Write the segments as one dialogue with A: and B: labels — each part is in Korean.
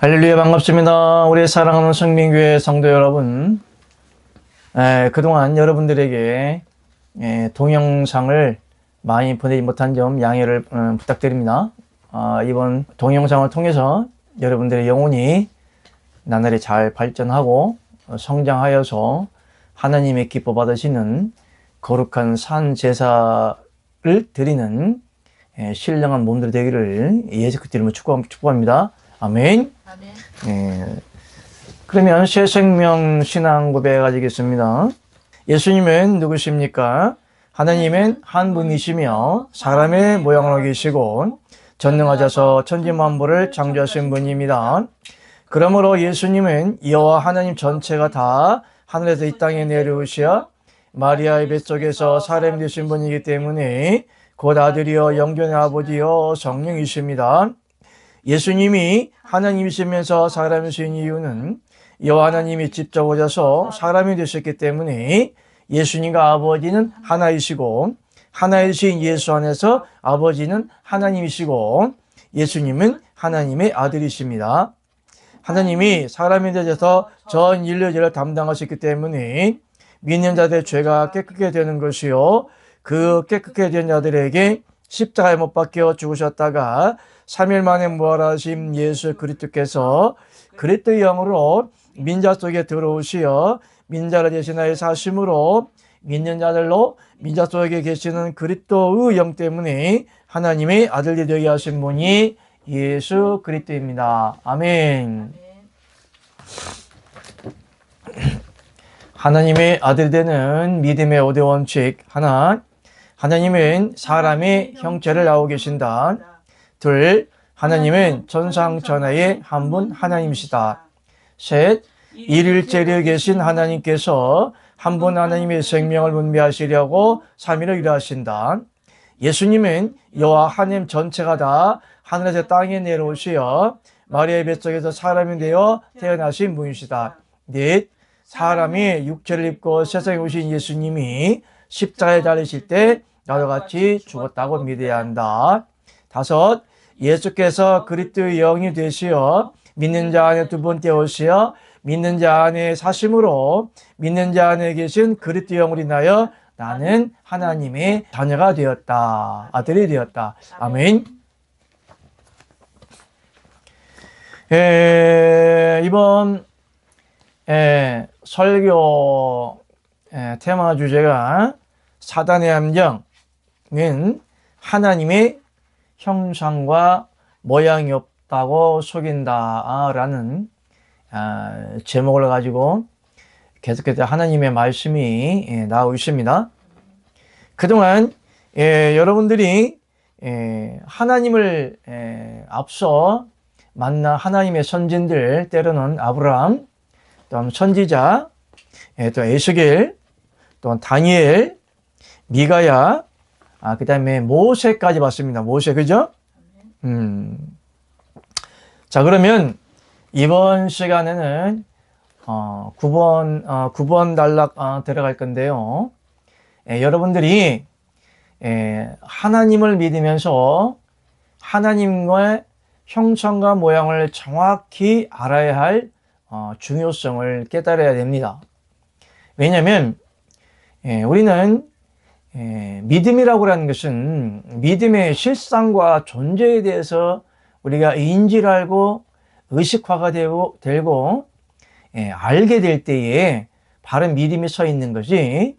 A: 할렐루야, 반갑습니다. 우리 사랑하는 성민교회 성도 여러분, 그동안 여러분들에게 동영상을 많이 보내지 못한 점 양해를 부탁드립니다. 이번 동영상을 통해서 여러분들의 영혼이 나날이 잘 발전하고 성장하여서 하나님의 기뻐 받으시는 거룩한 산 제사를 드리는 신령한 몸들이 되기를 예수 그리스도 이름으로 축복합니다. 아멘. 아멘. 그러면 새 생명 신앙 고백 가지겠습니다. 예수님은 누구십니까? 하나님은 한 분이시며 사람의 모양으로 계시고 전능하셔서 천지만물을 창조하신 분입니다. 그러므로 예수님은 여호와 하나님 전체가 다 하늘에서 이 땅에 내려오시어 마리아의 뱃속에서 사람이 되신 분이기 때문에 곧 아들이여 영존의 아버지여 성령이십니다. 예수님이 하나님이시면서 사람이신 이유는 여호와 하나님이 직접 오셔서 사람이 되셨기 때문에 예수님과 아버지는 하나이시고 하나이신 예수 안에서 아버지는 하나님이시고 예수님은 하나님의 아들이십니다. 하나님이 사람이 되셔서 전 인류 죄를 담당하셨기 때문에 믿는 자들의 죄가 깨끗게 되는 것이요 그 깨끗게 된 자들에게 십자가에 못 박혀 죽으셨다가 3일 만에 부활하신 예수 그리스도께서 그리스도의 영으로 민자 속에 들어오시어 민자를 대신하여 사심으로 믿는 자들로 민자 속에 계시는 그리스도의 영 때문에 하나님의 아들이 되게 하신 분이 예수 그리스도입니다. 아멘. 하나님의 아들이 되는 믿음의 5대 원칙. 하나, 하나님은 사람의 형체를 나오고 계신다. 둘, 하나님은 전상전하의 한 분 하나님이시다. 셋, 일일제리에 계신 하나님께서 한 분 하나님의 생명을 분배하시려고 3일을 일하신다. 예수님은 여호와 하나님 전체가 다 하늘에서 땅에 내려오시어 마리아의 뱃속에서 사람이 되어 태어나신 분이시다. 넷, 사람이 육체를 입고 세상에 오신 예수님이 십자가에 달리실 때 나도 같이 죽었다고 믿어야 한다. 다섯, 예수께서 그리스도의 영이 되시어 믿는 자 안에 두 번째 오시어 믿는 자 안에 사심으로 믿는 자 안에 계신 그리스도의 영으로 인하여 나는 하나님의 자녀가 되었다. 아들이 되었다. 아멘. 이번 설교 테마 주제가 사단의 함정은 하나님의 형상과 모양이 없다고 속인다라는 제목을 가지고 계속해서 하나님의 말씀이 나오고 있습니다. 그동안 여러분들이 하나님을 앞서 만난 하나님의 선진들, 때로는 아브라함, 또 선지자, 또 에스겔, 또 다니엘, 미가야, 그 다음에 모세까지 봤습니다. 모세, 그죠? 자, 그러면 이번 시간에는 9번 단락 들어갈 건데요. 여러분들이 하나님을 믿으면서 하나님의 형상과 모양을 정확히 알아야 할 중요성을 깨달아야 됩니다. 왜냐하면 우리는 믿음이라고 하는 것은 믿음의 실상과 존재에 대해서 우리가 인지를 알고 의식화가 되고 알게 될 때에 바른 믿음이 서 있는 것이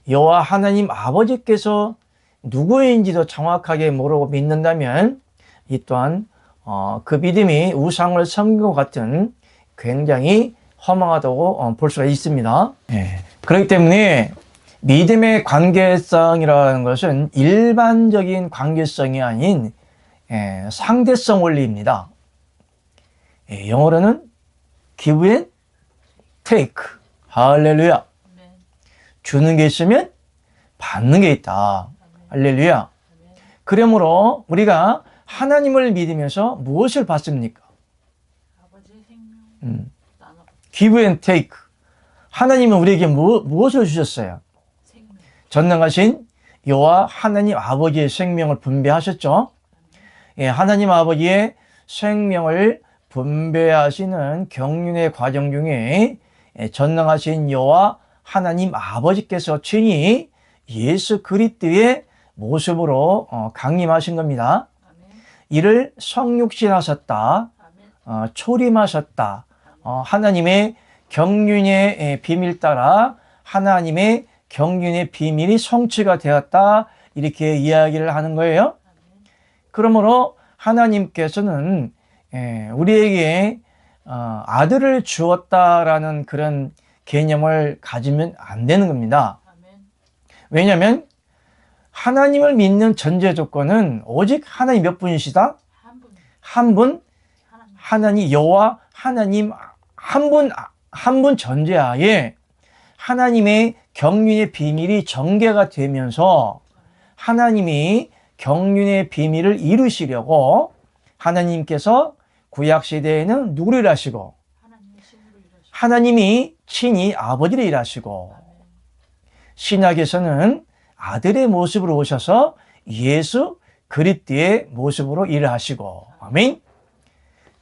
A: 여호와 하나님 아버지께서 누구인지도 정확하게 모르고 믿는다면 이 또한 그 믿음이 우상을 섬긴 것 같은 굉장히 허망하다고 볼 수가 있습니다. 그렇기 때문에 믿음의 관계성이라는 것은 일반적인 관계성이 아닌 상대성 원리입니다. 영어로는 give and take. 할렐루야. 주는 게 있으면 받는 게 있다. 할렐루야. 그러므로 우리가 하나님을 믿으면서 무엇을 받습니까?
B: 아버지의 생명.
A: give and take. 하나님은 우리에게 무엇을 주셨어요?
B: 생명.
A: 전능하신 여호와 하나님 아버지의 생명을 분배하셨죠. 하나님 아버지의 생명을 분배하시는 경륜의 과정 중에 전능하신 여호와 하나님 아버지께서 친히 예수 그리스도의 모습으로 강림하신 겁니다. 이를 성육신하셨다, 초림하셨다, 하나님의 경륜의 비밀 따라 하나님의 경륜의 비밀이 성취가 되었다, 이렇게 이야기를 하는 거예요. 그러므로 하나님께서는 우리에게 아들을 주었다라는 그런 개념을 가지면 안 되는 겁니다. 왜냐하면 하나님을 믿는 전제 조건은 오직 하나님 몇 분이시다? 한 분, 하나님 여호와 하나님 한 분 전제하에 하나님의 경륜의 비밀이 전개가 되면서 하나님이 경륜의 비밀을 이루시려고 하나님께서 구약시대에는 누구를 일하시고 하나님이 친히 아버지를 일하시고 신약에서는 아들의 모습으로 오셔서 예수 그리스도의 모습으로 일을 하시고, 아멘.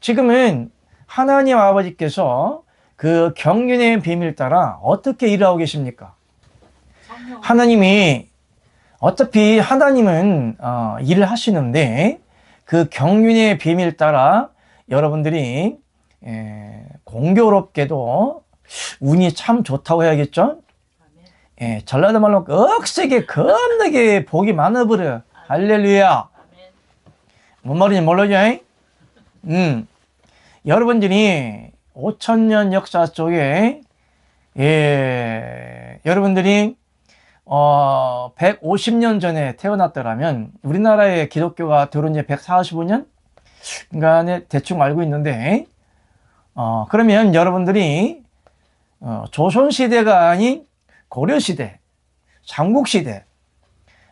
A: 지금은 하나님 아버지께서 그 경륜의 비밀 따라 어떻게 일하고 계십니까? 하나님이 어차피 하나님은 일을 하시는데 그 경륜의 비밀 따라 여러분들이 공교롭게도 운이 참 좋다고 해야겠죠? 전라도 말로 억세게 겁나게 복이 많아버려. 할렐루야. 뭔 말인지 모르죠? 여러분들이 5,000년 역사 속에 여러분들이 150년 전에 태어났더라면 우리나라에 기독교가 들어온 지 145년? 인간에 대충 알고 있는데 그러면 여러분들이 조선시대가 아닌 고려시대, 삼국시대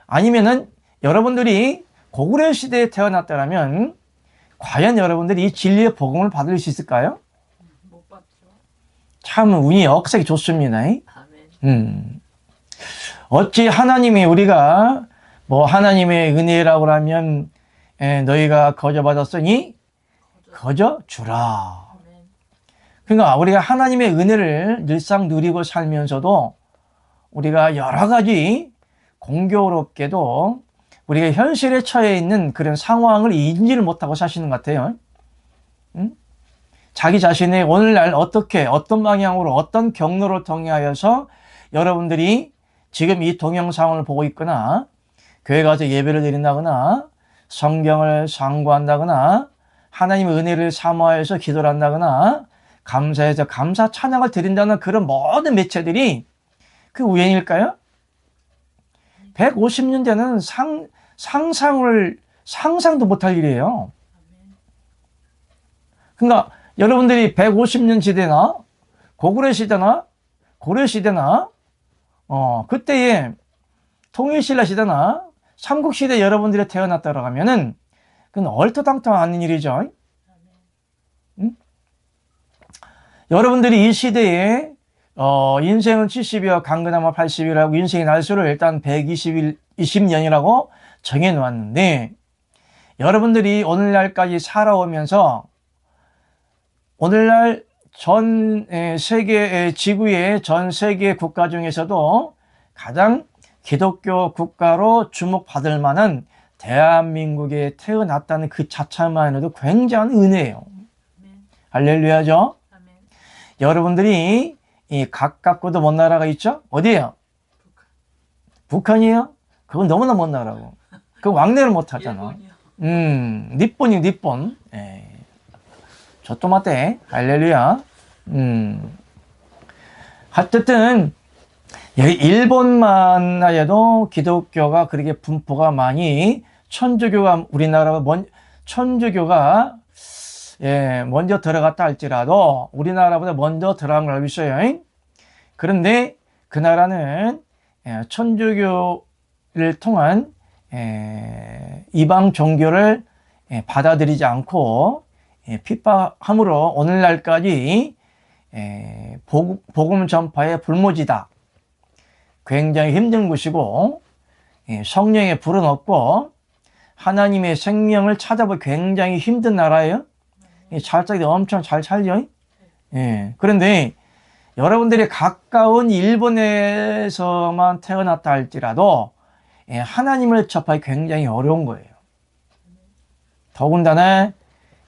A: 아니면은 여러분들이 고구려시대에 태어났다면 과연 여러분들이 이 진리의 복음을 받을 수 있을까요?
B: 못 받죠.
A: 참 운이 억세게 좋습니다. 어찌 하나님이 우리가 뭐 하나님의 은혜라고 하면 너희가 거저 받았으니 거저 주라. 그러니까 우리가 하나님의 은혜를 늘상 누리고 살면서도 우리가 여러 가지 공교롭게도 우리가 현실에 처해 있는 그런 상황을 인지를 못하고 사시는 것 같아요. 자기 자신의 오늘날 어떻게 어떤 방향으로 어떤 경로를 통하여서 여러분들이 지금 이 동영상을 보고 있거나 교회 가서 예배를 드린다거나 성경을 상고한다거나 하나님의 은혜를 사모하여서 기도를 한다거나 감사해서 감사 찬양을 드린다는 그런 모든 매체들이 그 우연일까요? 150년 전에는 상상도 못할 일이에요. 그러니까 여러분들이 150년 시대나 고구려 시대나 고려 시대나 그때의 통일신라 시대나 삼국시대 여러분들이 태어났다고 하면은 그건 얼토당토 않은 일이죠. 여러분들이 이 시대에 인생은 70이와 강건하면 80이라고 인생의 날수를 일단 120년이라고 정해 놓았는데 여러분들이 오늘날까지 살아오면서 오늘날 전 세계 지구의 전 세계 국가 중에서도 가장 기독교 국가로 주목받을 만한 대한민국에 태어났다는 그 자체만 해도 굉장한 은혜예요. 할렐루야죠. 여러분들이 이 가깝고도 먼 나라가 있죠? 어디예요? 북한이에요? 그건 너무나 먼 나라고. 그 왕래를 못 하잖아. 니폰이 니폰. 저또 맞대. 할렐루야. 어쨌든 여기 일본만 해도 기독교가 그렇게 분포가 많이 천주교가 우리나라가 천주교가 먼저 들어갔다 할지라도 우리나라보다 먼저 들어간 걸 알고 있어요. 그런데 그 나라는 천주교를 통한 이방 종교를 받아들이지 않고 핍박함으로 오늘날까지 복음 전파의 불모지다. 굉장히 힘든 곳이고 성령의 불은 없고 하나님의 생명을 찾아보기 굉장히 힘든 나라예요. 잘 살기 엄청 잘 살죠. 예. 그런데 여러분들이 가까운 일본에서만 태어났다 할지라도 예, 하나님을 접하기 굉장히 어려운 거예요. 더군다나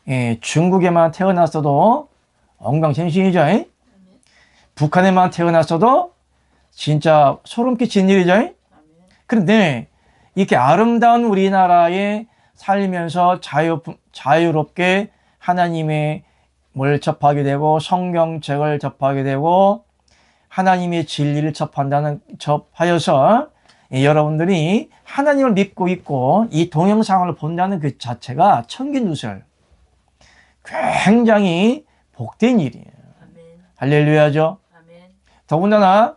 A: 예, 중국에만 태어났어도 엉망생신이죠. 북한에만 태어났어도 진짜 소름 끼치는 일이죠. 그런데 이렇게 아름다운 우리나라에 살면서 자유롭게 하나님의 뭘 접하게 되고 성경책을 접하게 되고 하나님의 진리를 접하여서 여러분들이 하나님을 믿고 있고 이 동영상을 본다는 그 자체가 천긴누설 굉장히 복된 일이에요.
B: 아멘.
A: 할렐루야죠.
B: 아멘.
A: 더군다나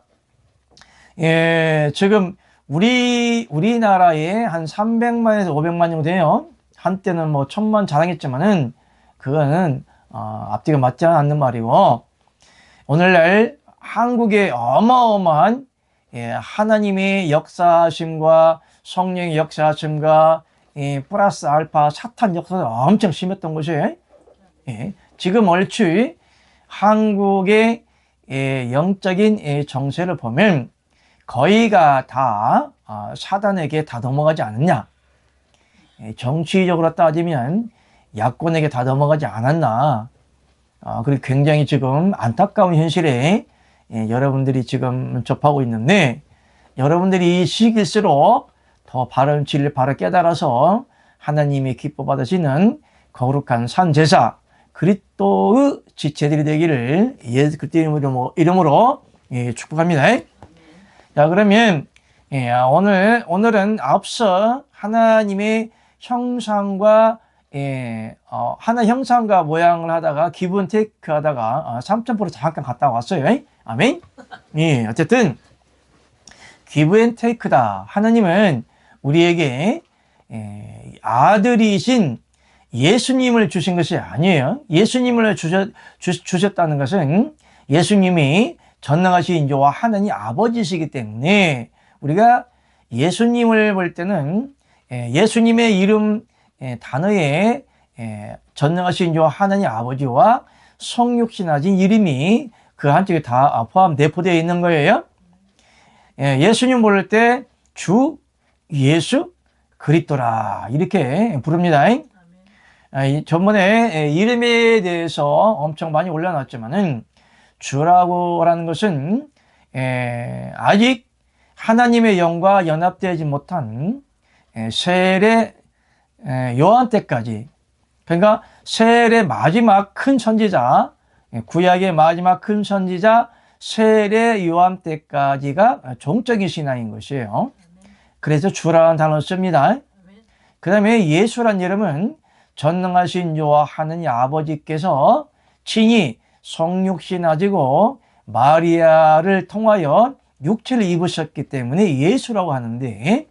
A: 예, 지금 우리나라에 한 300만에서 500만 정도 돼요. 한때는 뭐 1000만 자랑했지만은 그거는 앞뒤가 맞지 않는 말이고 오늘날 한국의 어마어마한 예, 하나님의 역사하심과 성령의 역사하심과 플러스 알파 사탄 역사가 엄청 심했던 것이 예, 지금 얼추 한국의 영적인 정세를 보면 거의가 다 사단에게 다 넘어가지 않았냐. 정치적으로 따지면 야권에게 다 넘어가지 않았나. 그리고 굉장히 지금 안타까운 현실에 여러분들이 지금 접하고 있는데 여러분들이 이 시기일수록 더 바른 진리를 바로 깨달아서 하나님이 기뻐 받으시는 거룩한 산제사 그리스도의 지체들이 되기를 예수 그리스도 이름으로 축복합니다. 자, 그러면 오늘은 앞서 하나님의 형상과 하나 형상과 모양을 하다가 기분 테이크 하다가 3.0% 잠깐 갔다 왔어요. 아멘. 예, 어쨌든 기브 앤 테이크다. 하나님은 우리에게 아들이신 예수님을 주신 것이 아니에요. 예수님을 주셨다는 것은 예수님이 전능하신 여호와 하나님 아버지시기 때문에 우리가 예수님을 볼 때는 예수님의 이름 단어에 전능하신 여호와 하나님 아버지와 성육신하신 이름이 그 한쪽에 다 내포되어 있는 거예요. 예수님 부를 때 주 예수 그리스도라 이렇게 부릅니다. 전번에 이름에 대해서 엄청 많이 올려놨지만은 주라고 하는 것은 아직 하나님의 영과 연합되지 못한 세례 요한 때까지 그러니까 세례 마지막 큰 선지자 구약의 마지막 큰 선지자 세례 요한 때까지가 종적인 신앙인 것이에요. 그래서 주라는 단어를 씁니다. 그 다음에 예수란 이름은 전능하신 여호와 하느님 아버지께서 친히 성육신하시고 마리아를 통하여 육체를 입으셨기 때문에 예수라고 하는데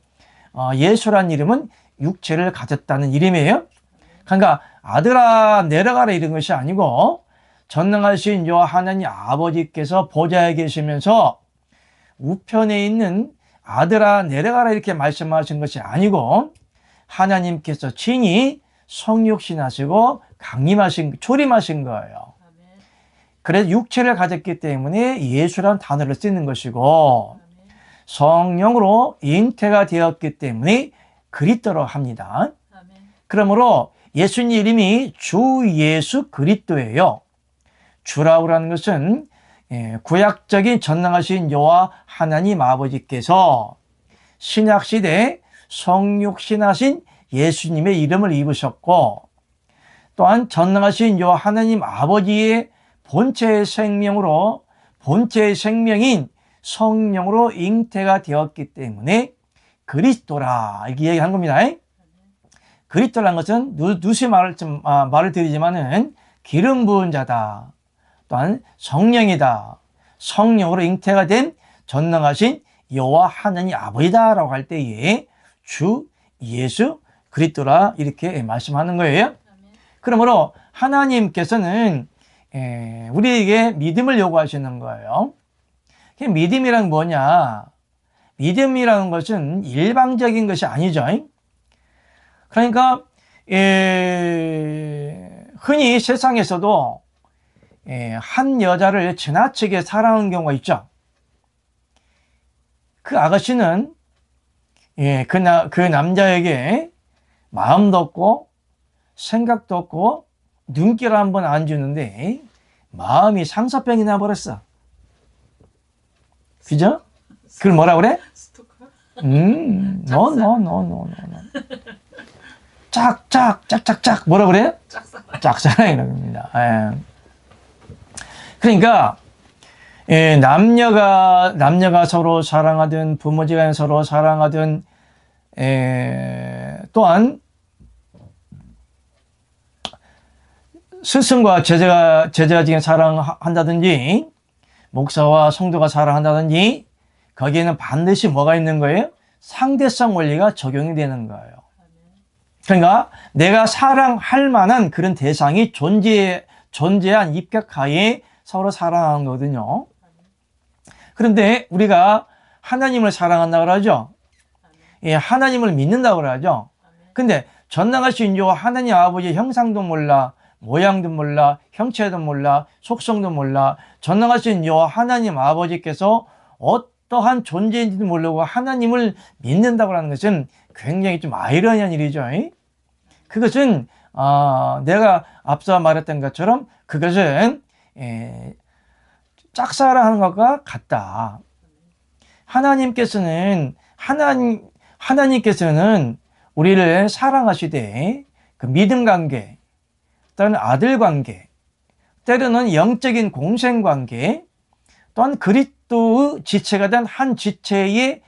A: 예수란 이름은 육체를 가졌다는 이름이에요. 그러니까 아들아 내려가라 이런 것이 아니고 전능하신 여호와 하나님 아버지께서 보좌에 계시면서 우편에 있는 아들아 내려가라 이렇게 말씀하신 것이 아니고 하나님께서 친히 성육신하시고 조림하신 거예요. 그래서 육체를 가졌기 때문에 예수라는 단어를 쓰는 것이고 성령으로 잉태가 되었기 때문에 그리스도로 합니다. 그러므로 예수님 이름이 주 예수 그리스도예요. 주라고 하는 것은 구약적인 전능하신 여호와 하나님 아버지께서 신약시대에 성육신하신 예수님의 이름을 입으셨고 또한 전능하신 여호와 하나님 아버지의 본체의 생명인 성령으로 잉태가 되었기 때문에 그리스도라 이렇게 얘기한 겁니다. 그리스도라는 것은 누수의 말을 드리지만은 기름 부은 자다. 또한 성령이다. 성령으로 잉태가 된 전능하신 여호와 하나님 아버지다라고 할 때에 주 예수 그리스도라 이렇게 말씀하는 거예요. 그러므로 하나님께서는 우리에게 믿음을 요구하시는 거예요. 믿음이란 뭐냐? 믿음이라는 것은 일방적인 것이 아니죠. 그러니까 흔히 세상에서도 한 여자를 지나치게 사랑하는 경우가 있죠. 그 아가씨는 그 남자에게 마음도 없고 생각도 없고 눈길 한번 안 주는데 마음이 상사병이 나버렸어. 그죠? 그걸 뭐라 그래?
B: 스토커?
A: no. 짝짝짝짝짝 뭐라 그래요?
B: 짝사랑.
A: 짝사랑이라고 합니다. 그러니까 남녀가 서로 사랑하든 부모지간 서로 사랑하든 또한 스승과 제자가 지금 사랑한다든지 목사와 성도가 사랑한다든지 거기에는 반드시 뭐가 있는 거예요? 상대성 원리가 적용이 되는 거예요. 그러니까 내가 사랑할 만한 그런 대상이 존재한 입각하에 서로 사랑하는 거거든요. 그런데 우리가 하나님을 사랑한다고 그러죠. 하나님을 믿는다고 그러죠. 근데 전능하신 요 하나님 아버지의 형상도 몰라, 모양도 몰라, 형체도 몰라, 속성도 몰라. 전능하신 요 하나님 아버지께서 어떠한 존재인지도 모르고 하나님을 믿는다고 하는 것은 굉장히 좀 아이러니한 일이죠. 그것은 내가 앞서 말했던 것처럼 그것은 짝사랑하는 것과 같다. 하나님께서는 우리를 사랑하시되 그 믿음 관계, 또는 아들 관계, 때로는 영적인 공생 관계, 또한 그리스도의 지체가 된 한 지체의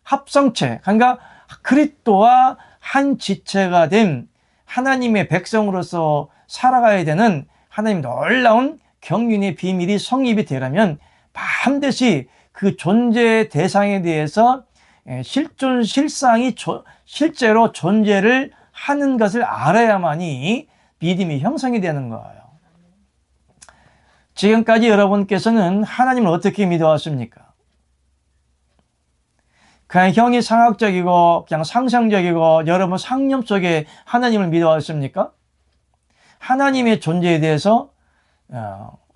A: 합성체, 그러니까 그리스도와 한 지체가 된 하나님의 백성으로서 살아가야 되는 하나님 놀라운 경륜의 비밀이 성립이 되려면 반드시 그 존재 대상에 대해서 실상이 실제로 존재를 하는 것을 알아야만이 믿음이 형성이 되는 거예요. 지금까지 여러분께서는 하나님을 어떻게 믿어왔습니까? 그냥 형이 상학적이고 그냥 상상적이고 여러분 상념 속에 하나님을 믿어왔습니까? 하나님의 존재에 대해서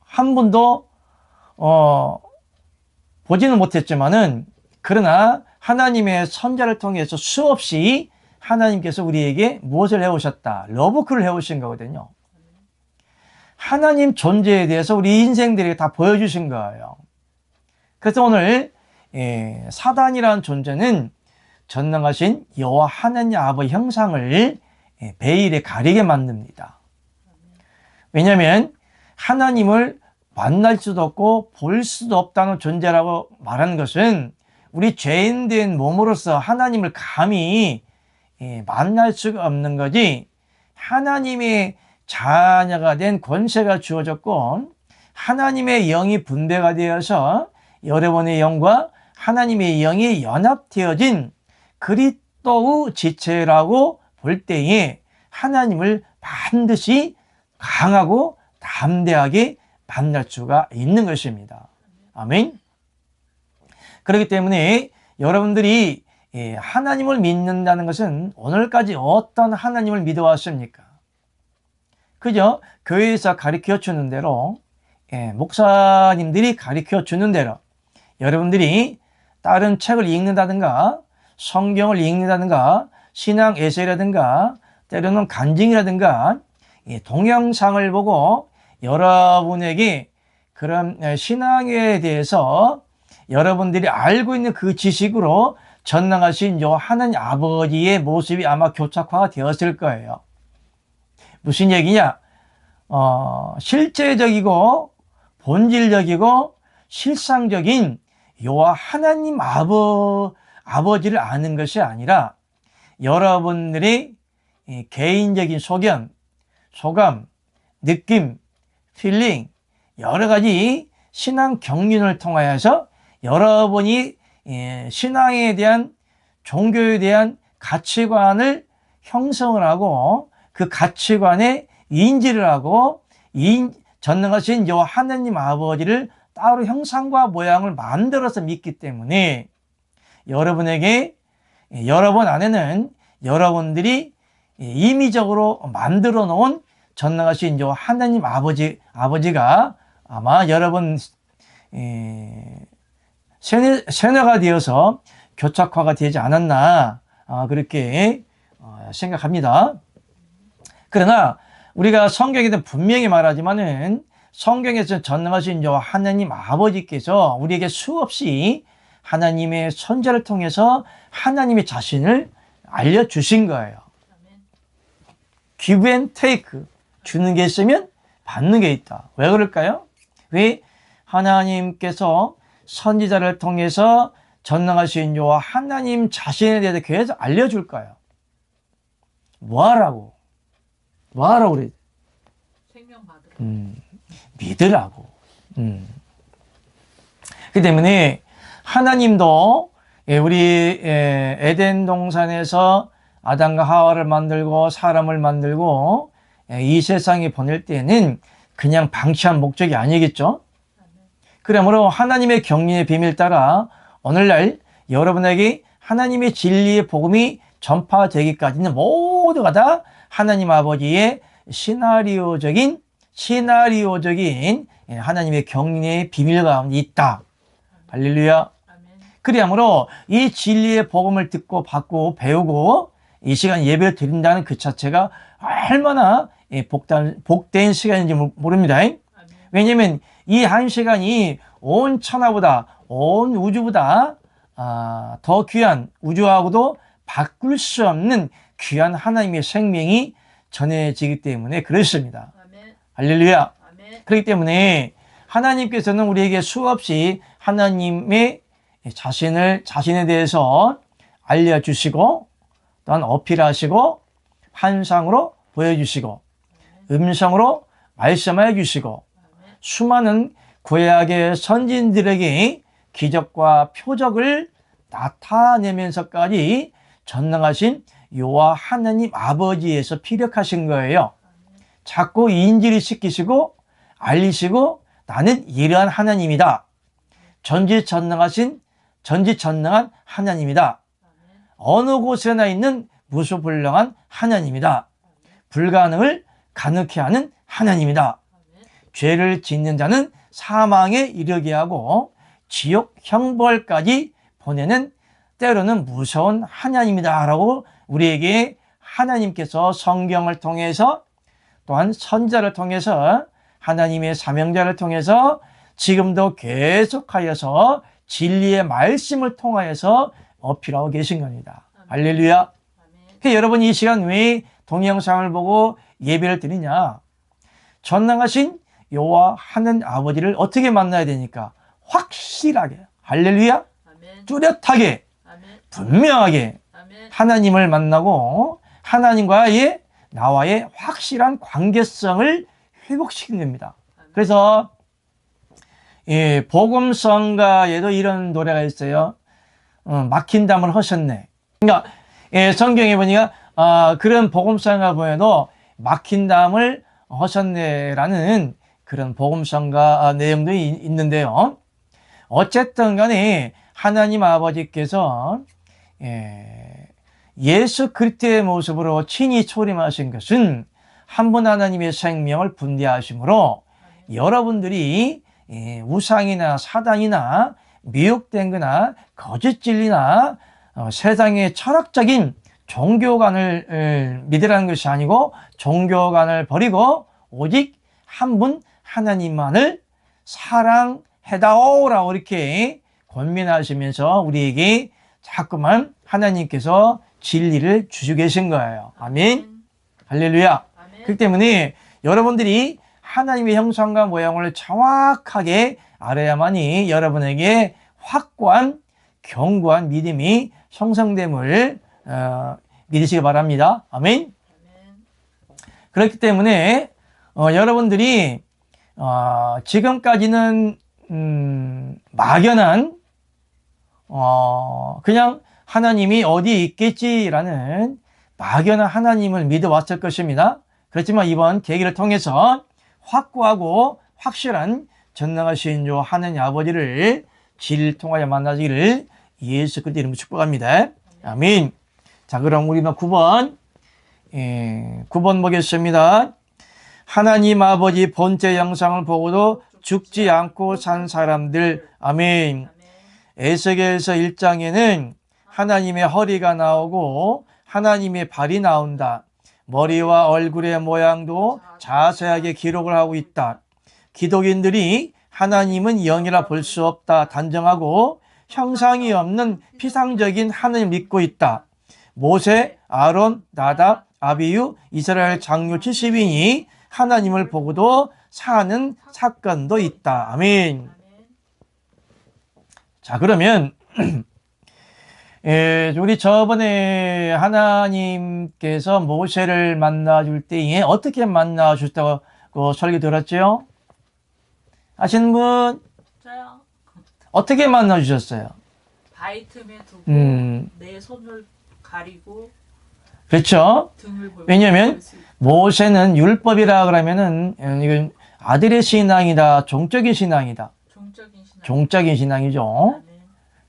A: 한 번도 보지는 못했지만은 그러나 하나님의 선자를 통해서 수없이 하나님께서 우리에게 무엇을 해오셨다? 러브콜을 해오신 거거든요. 하나님 존재에 대해서 우리 인생들에게 다 보여주신 거예요. 그래서 오늘 사단이라는 존재는 전능하신 여호와 하나님 아버지 형상을 베일에 가리게 만듭니다. 왜냐하면 하나님을 만날 수도 없고 볼 수도 없다는 존재라고 말하는 것은 우리 죄인된 몸으로서 하나님을 감히 만날 수가 없는 거지, 하나님의 자녀가 된 권세가 주어졌고 하나님의 영이 분배가 되어서 여러분의 영과 하나님의 영이 연합되어진 그리스도의 지체라고 볼 때에 하나님을 반드시 강하고 담대하게 만날 수가 있는 것입니다. 아멘. 그렇기 때문에 여러분들이 하나님을 믿는다는 것은 오늘까지 어떤 하나님을 믿어왔습니까? 그죠? 교회에서 가르쳐 주는 대로, 목사님들이 가르쳐 주는 대로 여러분들이 다른 책을 읽는다든가 성경을 읽는다든가 신앙 에세이라든가 때로는 간증이라든가 동영상을 보고 여러분에게 그런 신앙에 대해서 여러분들이 알고 있는 그 지식으로 전능하신 요 하나님 아버지의 모습이 아마 교착화가 되었을 거예요. 무슨 얘기냐? 실제적이고 본질적이고 실상적인 여호와 하나님 아버지를 아는 것이 아니라 여러분들이 개인적인 소감, 느낌, 필링, 여러 가지 신앙 경륜을 통하여서 여러분이 신앙에 대한, 종교에 대한 가치관을 형성을 하고 그 가치관에 인지를 하고 전능하신 여호와 하나님 아버지를 따로 형상과 모양을 만들어서 믿기 때문에 여러분 안에는 여러분들이 임의적으로 만들어 놓은 전능하신 저 하나님 아버지가 아마 여러분 세뇌가 되어서 교착화가 되지 않았나 그렇게 생각합니다. 그러나 우리가 성경에도 분명히 말하지만은 성경에서 전능하신 저 하나님 아버지께서 우리에게 수없이 하나님의 선자를 통해서 하나님의 자신을 알려주신 거예요. give and take. 주는 게 있으면 받는 게 있다. 왜 그럴까요? 왜 하나님께서 선지자를 통해서 전능하신 요 하나님 자신에 대해서 계속 알려줄까요? 뭐하라고 그래?
B: 생명 받으라.
A: 믿으라고. 그 때문에 하나님도 우리 에덴 동산에서 아담과 하와를 만들고 사람을 만들고 이 세상에 보낼 때는 그냥 방치한 목적이 아니겠죠. 그러므로 하나님의 경륜의 비밀 따라 오늘날 여러분에게 하나님의 진리의 복음이 전파되기까지는 모두가 다 하나님 아버지의 시나리오적인 하나님의 경륜의 비밀 가운데 있다. 할렐루야. 그러므로 이 진리의 복음을 듣고 받고 배우고 이 시간 예배를 드린다는 그 자체가 얼마나 복된 시간인지 모릅니다. 왜냐하면 이 한 시간이 온 천하보다 온 우주보다 더 귀한, 우주하고도 바꿀 수 없는 귀한 하나님의 생명이 전해지기 때문에 그렇습니다. 할렐루야. 그렇기 때문에 하나님께서는 우리에게 수없이 하나님의 자신에 대해서 알려주시고 또한 어필하시고 환상으로 보여주시고 음성으로 말씀해 주시고 수많은 구약의 선진들에게 기적과 표적을 나타내면서까지 전능하신 여호와 하나님 아버지에서 피력하신 거예요. 자꾸 인지를 시키시고 알리시고 나는 이러한 하나님이다. 전지전능한 하나님이다. 어느 곳에나 있는 무소불능한 하나님이다. 불가능을 가능케 하는 하나님이다. 죄를 짓는 자는 사망에 이르게 하고 지옥 형벌까지 보내는 때로는 무서운 하나님이다 라고 우리에게 하나님께서 성경을 통해서 또한 선자를 통해서 하나님의 사명자를 통해서 지금도 계속하여서 진리의 말씀을 통하여서 어필하고 계신 겁니다. 할렐루야. 여러분 이 시간 왜 동영상을 보고 예배를 드리냐? 전능하신 여호와 하나님 아버지를 어떻게 만나야 되니까? 확실하게, 할렐루야, 뚜렷하게, 분명하게 하나님을 만나고 하나님과의 나와의 확실한 관계성을 회복시킨 겁니다. 그래서 복음성가에도 이런 노래가 있어요. 막힌 담을 하셨네. 그러니까 성경에 보니까 그런 복음성가 보여도 막힌 담을 하셨네라는 그런 복음성가 내용도 있는데요. 어쨌든 간에 하나님 아버지께서 예수 그리스도의 모습으로 친히 초림하신 것은 한 분 하나님의 생명을 분대하심으로 여러분들이 우상이나 사단이나 미혹된 거나 거짓 진리나 세상의 철학적인 종교관을 믿으라는 것이 아니고 종교관을 버리고 오직 한 분 하나님만을 사랑해다오라고 이렇게 권면하시면서 우리에게 자꾸만 하나님께서 진리를 주시고 계신 거예요. 아멘. 할렐루야. 그렇기 때문에 여러분들이 하나님의 형상과 모양을 정확하게 알아야만이 여러분에게 확고한 견고한 믿음이 형성됨을 믿으시기 바랍니다. 아멘. 그렇기 때문에 여러분들이 지금까지는 막연한 그냥 하나님이 어디 있겠지라는 막연한 하나님을 믿어왔을 것입니다. 그렇지만 이번 계기를 통해서 확고하고 확실한 전능하신 요 하나님 아버지를 진리를 통하여 만나기를 예수 그리스도 이름으로 축복합니다. 아멘. 자, 그럼 우리는 9번 보겠습니다. 하나님 아버지 본체 영상을 보고도 죽지 않고 산 사람들. 아멘. 에스겔서 1장에는 하나님의 허리가 나오고 하나님의 발이 나온다. 머리와 얼굴의 모양도 자세하게 기록을 하고 있다. 기독인들이 하나님은 영이라 볼 수 없다 단정하고 형상이 없는 피상적인 하나님을 믿고 있다. 모세, 아론, 나답, 아비유, 이스라엘 장로 70인이 하나님을 보고도 사는 사건도 있다. 아멘. 자, 그러면 우리 저번에 하나님께서 모세를 만나줄 때에 어떻게 만나주셨다고 설교 들었죠? 아시는 분?
B: 저요.
A: 어떻게 만나주셨어요?
B: 바위 틈에 두고 내 손을 가리고
A: 그렇죠?
B: 등을 보고.
A: 왜냐면 모세는 율법이라 그러면은 이건 아들의 신앙이다, 종적인 신앙이다.
B: 종적인 신앙.
A: 종적인 신앙이죠.
B: 아멘.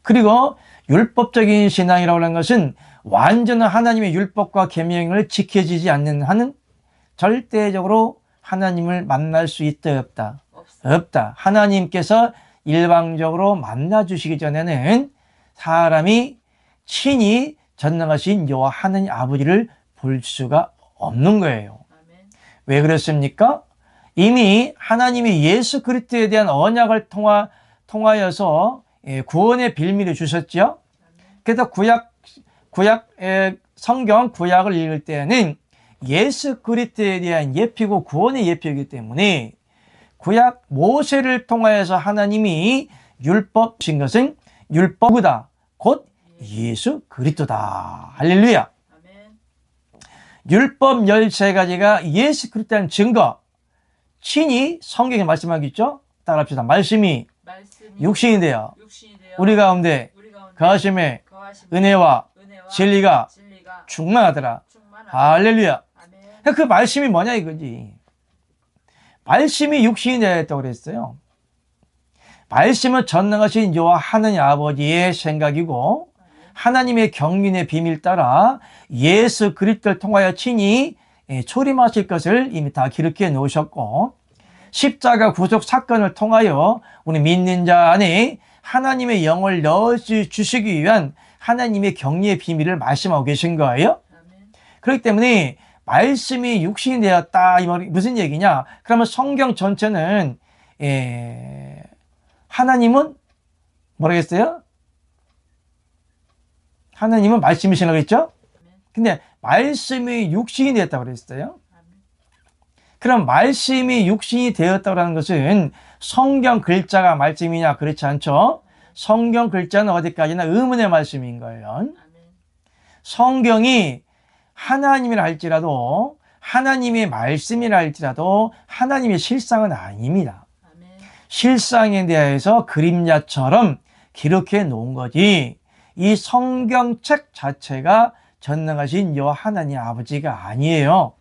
A: 그리고 율법적인 신앙이라고 하는 것은 완전한 하나님의 율법과 계명을 지켜지지 않는 한은 절대적으로 하나님을 만날 수 있다 없다? 없다. 하나님께서 일방적으로 만나주시기 전에는 사람이 친히 전능하신 여호와 하나님 아버지를 볼 수가 없는 거예요.
B: 아멘.
A: 왜 그렇습니까? 이미 하나님이 예수 그리스도에 대한 언약을 통하여서 구원의 빌미를 주셨죠. 그래서 성경 구약을 읽을 때는 예수 그리스도에 대한 예표고 구원의 예표이기 때문에 구약 모세를 통하여서 하나님이 율법 주신 것은 율법이다. 곧 예수 그리스도다. 할렐루야.
B: 아멘.
A: 율법 13가지가 예수 그리스도라는 증거. 친히 성경에 말씀하고 있죠. 따라합시다. 말씀이 육신이 되어 우리 가운데 거하심에 은혜와 진리가 충만하더라. 할렐루야. 그 말씀이 뭐냐 이거지. 말씀이 육신이 되었다고 그랬어요. 말씀은 전능하신 여호와 하나님 아버지의 생각이고 하나님의 경륜의 비밀 따라 예수 그리스도를 통하여 친히 초림하실 것을 이미 다 기록해 놓으셨고 십자가 구속 사건을 통하여 우리 믿는 자 안에 하나님의 영을 넣어주시기 위한 하나님의 경륜의 비밀을 말씀하고 계신 거예요. 그렇기 때문에 말씀이 육신이 되었다 이 말이 무슨 얘기냐? 그러면 성경 전체는 하나님은 뭐라겠어요? 하나님은 말씀이시라고 했죠? 근데 말씀이 육신이 되었다고 그랬어요. 그럼 말씀이 육신이 되었다고 하는 것은 성경 글자가 말씀이냐? 그렇지 않죠? 성경 글자는 어디까지나 의문의 말씀인 거예요. 성경이 하나님이라 할지라도 하나님의 말씀이라 할지라도 하나님의 실상은 아닙니다. 실상에 대해서 그림자처럼 기록해 놓은 거지 이 성경책 자체가 전능하신 여호와 하나님 아버지가 아니에요.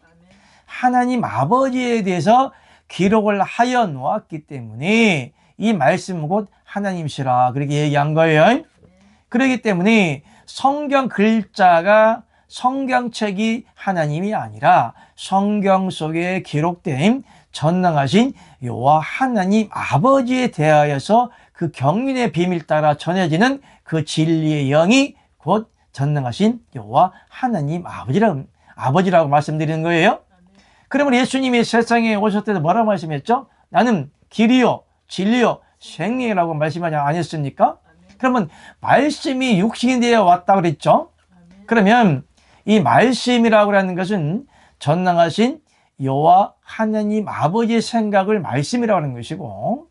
A: 하나님 아버지에 대해서 기록을 하여 놓았기 때문에 이 말씀은 곧 하나님이시라 그렇게 얘기한 거예요. 그렇기 때문에 성경 글자가 성경책이 하나님이 아니라 성경 속에 기록된 전능하신 여호와 하나님 아버지에 대하여서 그 경륜의 비밀 따라 전해지는 그 진리의 영이 곧 전능하신 여호와 하나님 아버지라고 말씀드리는 거예요. 그러면 예수님이 세상에 오셨을 때 뭐라고 말씀했죠? 나는 길이요 진리요 생명이라고 말씀하지 않았습니까? 그러면 말씀이 육신이 되어 왔다고 그랬죠? 그러면 이 말씀이라고 하는 것은 전능하신 여호와 하나님 아버지의 생각을 말씀이라고 하는 것이고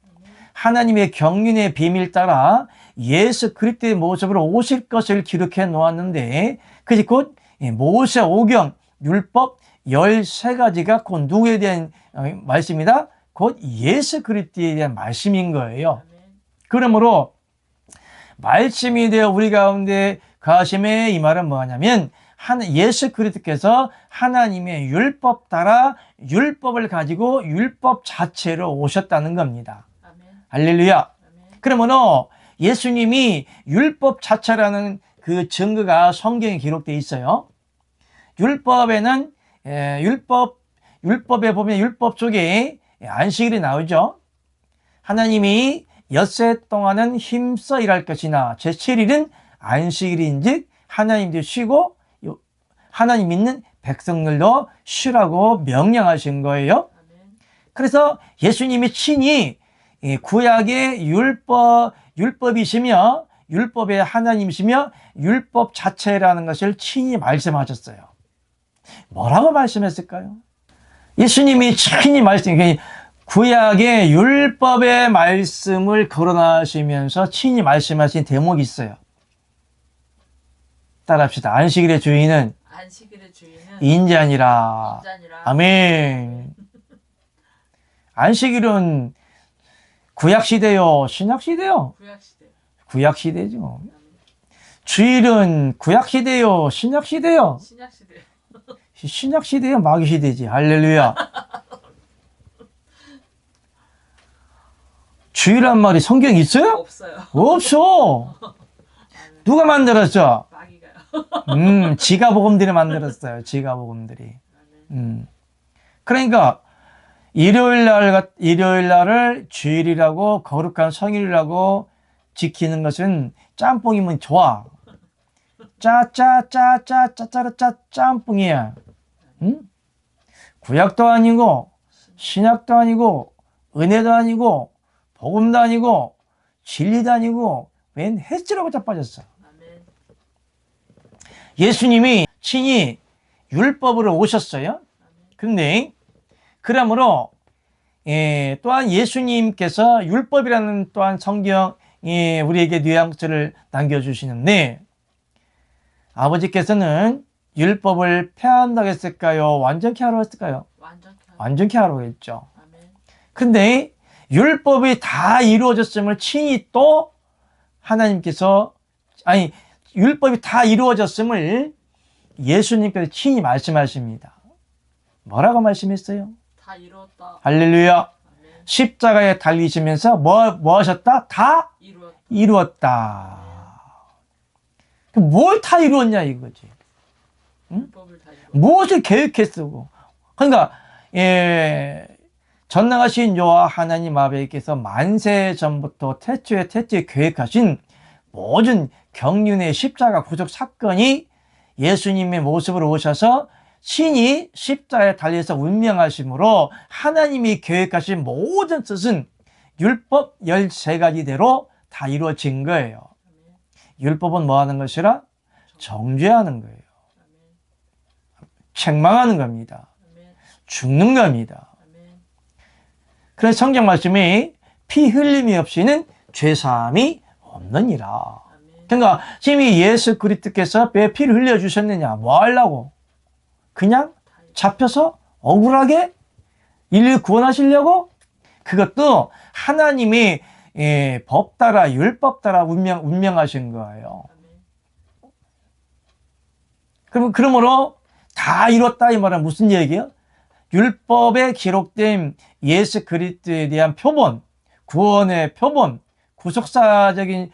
A: 하나님의 경륜의 비밀 따라 예수 그리스도의 모습으로 오실 것을 기록해 놓았는데 그것이 곧 모세 오경 율법 13가지가 곧 누구에 대한 말씀이다? 곧 예수 그리스도에 대한 말씀인 거예요. 그러므로 말씀이 되어 우리 가운데 거하심에 이 말은 뭐냐면 예수 그리스도께서 하나님의 율법 따라 율법을 가지고 율법 자체로 오셨다는 겁니다. 할렐루야. 그러므로 예수님이 율법 자체라는 그 증거가 성경에 기록되어 있어요. 율법에는 율법 율법에 보면 율법 속에 안식일이 나오죠. 하나님이 엿새 동안은 힘써 일할 것이나 제7일은 안식일인즉 하나님도 쉬고 하나님 믿는 백성들도 쉬라고 명령하신 거예요. 그래서 예수님이 친히 구약의 율법이시며 율법의 하나님이시며 율법 자체라는 것을 친히 말씀하셨어요. 뭐라고 말씀했을까요? 예수님이 친히 구약의 율법의 말씀을 거론하시면서 친히 말씀하신 대목이 있어요. 따라합시다. 안식일의 주인은 인자니라. 아멘. 안식일은 구약시대요, 신약시대요? 구약시대죠. 주일은 구약시대요, 신약시대요? 신약시대요, 마귀시대지. 할렐루야. 주일한 말이 성경에 있어요?
B: 없어요.
A: 없어. 누가 만들었죠?
B: 마귀가요.
A: 지가복음들이 만들었어요. 지가복음들이. 그러니까 일요일 날을 주일이라고 거룩한 성일이라고 지키는 것은 짬뽕이면 좋아. 짜짜짜짜짜짜짜 짬뽕이야. 구약도 아니고 신약도 아니고 은혜도 아니고 복음도 아니고 진리도 아니고 웬 횟수라고 자빠졌어. 예수님이 친히 율법으로 오셨어요. 그런데 그러므로 또한 예수님께서 율법이라는 또한 성경에 우리에게 뉘앙스를 남겨주시는데 아버지께서는 율법을 폐한다고 했을까요? 완전케 하라고 했을까요? 완전케 하라고 했죠. 근데 율법이 다 이루어졌음을 친히 또 하나님께서 율법이 다 이루어졌음을 예수님께서 친히 말씀하십니다. 뭐라고 말씀했어요?
B: 다 이루었다.
A: 할렐루야.
B: 아멘.
A: 십자가에 달리시면서 뭐 하셨다? 다 이루었다. 뭘 다 이루었냐 이거지. 응? 무엇을 계획했어? 그러니까 전능하신 여호와 하나님 아버지께서 만세 전부터 태초에 계획하신 모든 경륜의 십자가 구속 사건이 예수님의 모습으로 오셔서 신이 십자가에 달려서 운명하심으로 하나님이 계획하신 모든 뜻은 율법 13가지대로 다 이루어진 거예요. 율법은 뭐 하는 것이라? 정죄하는 거예요. 책망하는 겁니다. 죽는 겁니다. 그래서 성경 말씀이 피 흘림이 없이는 죄사함이 없느니라. 그러니까 지금 예수 그리스도께서 왜 피를 흘려주셨느냐? 뭐 하려고? 그냥 잡혀서 억울하게 인류 구원하시려고? 그것도 하나님이 법 따라 율법 따라 운명하신 거예요. 그러므로 다 이뤘다 이 말은 무슨 얘기예요? 율법에 기록된 예수 그리스도에 대한 표본, 구원의 표본, 구속자적인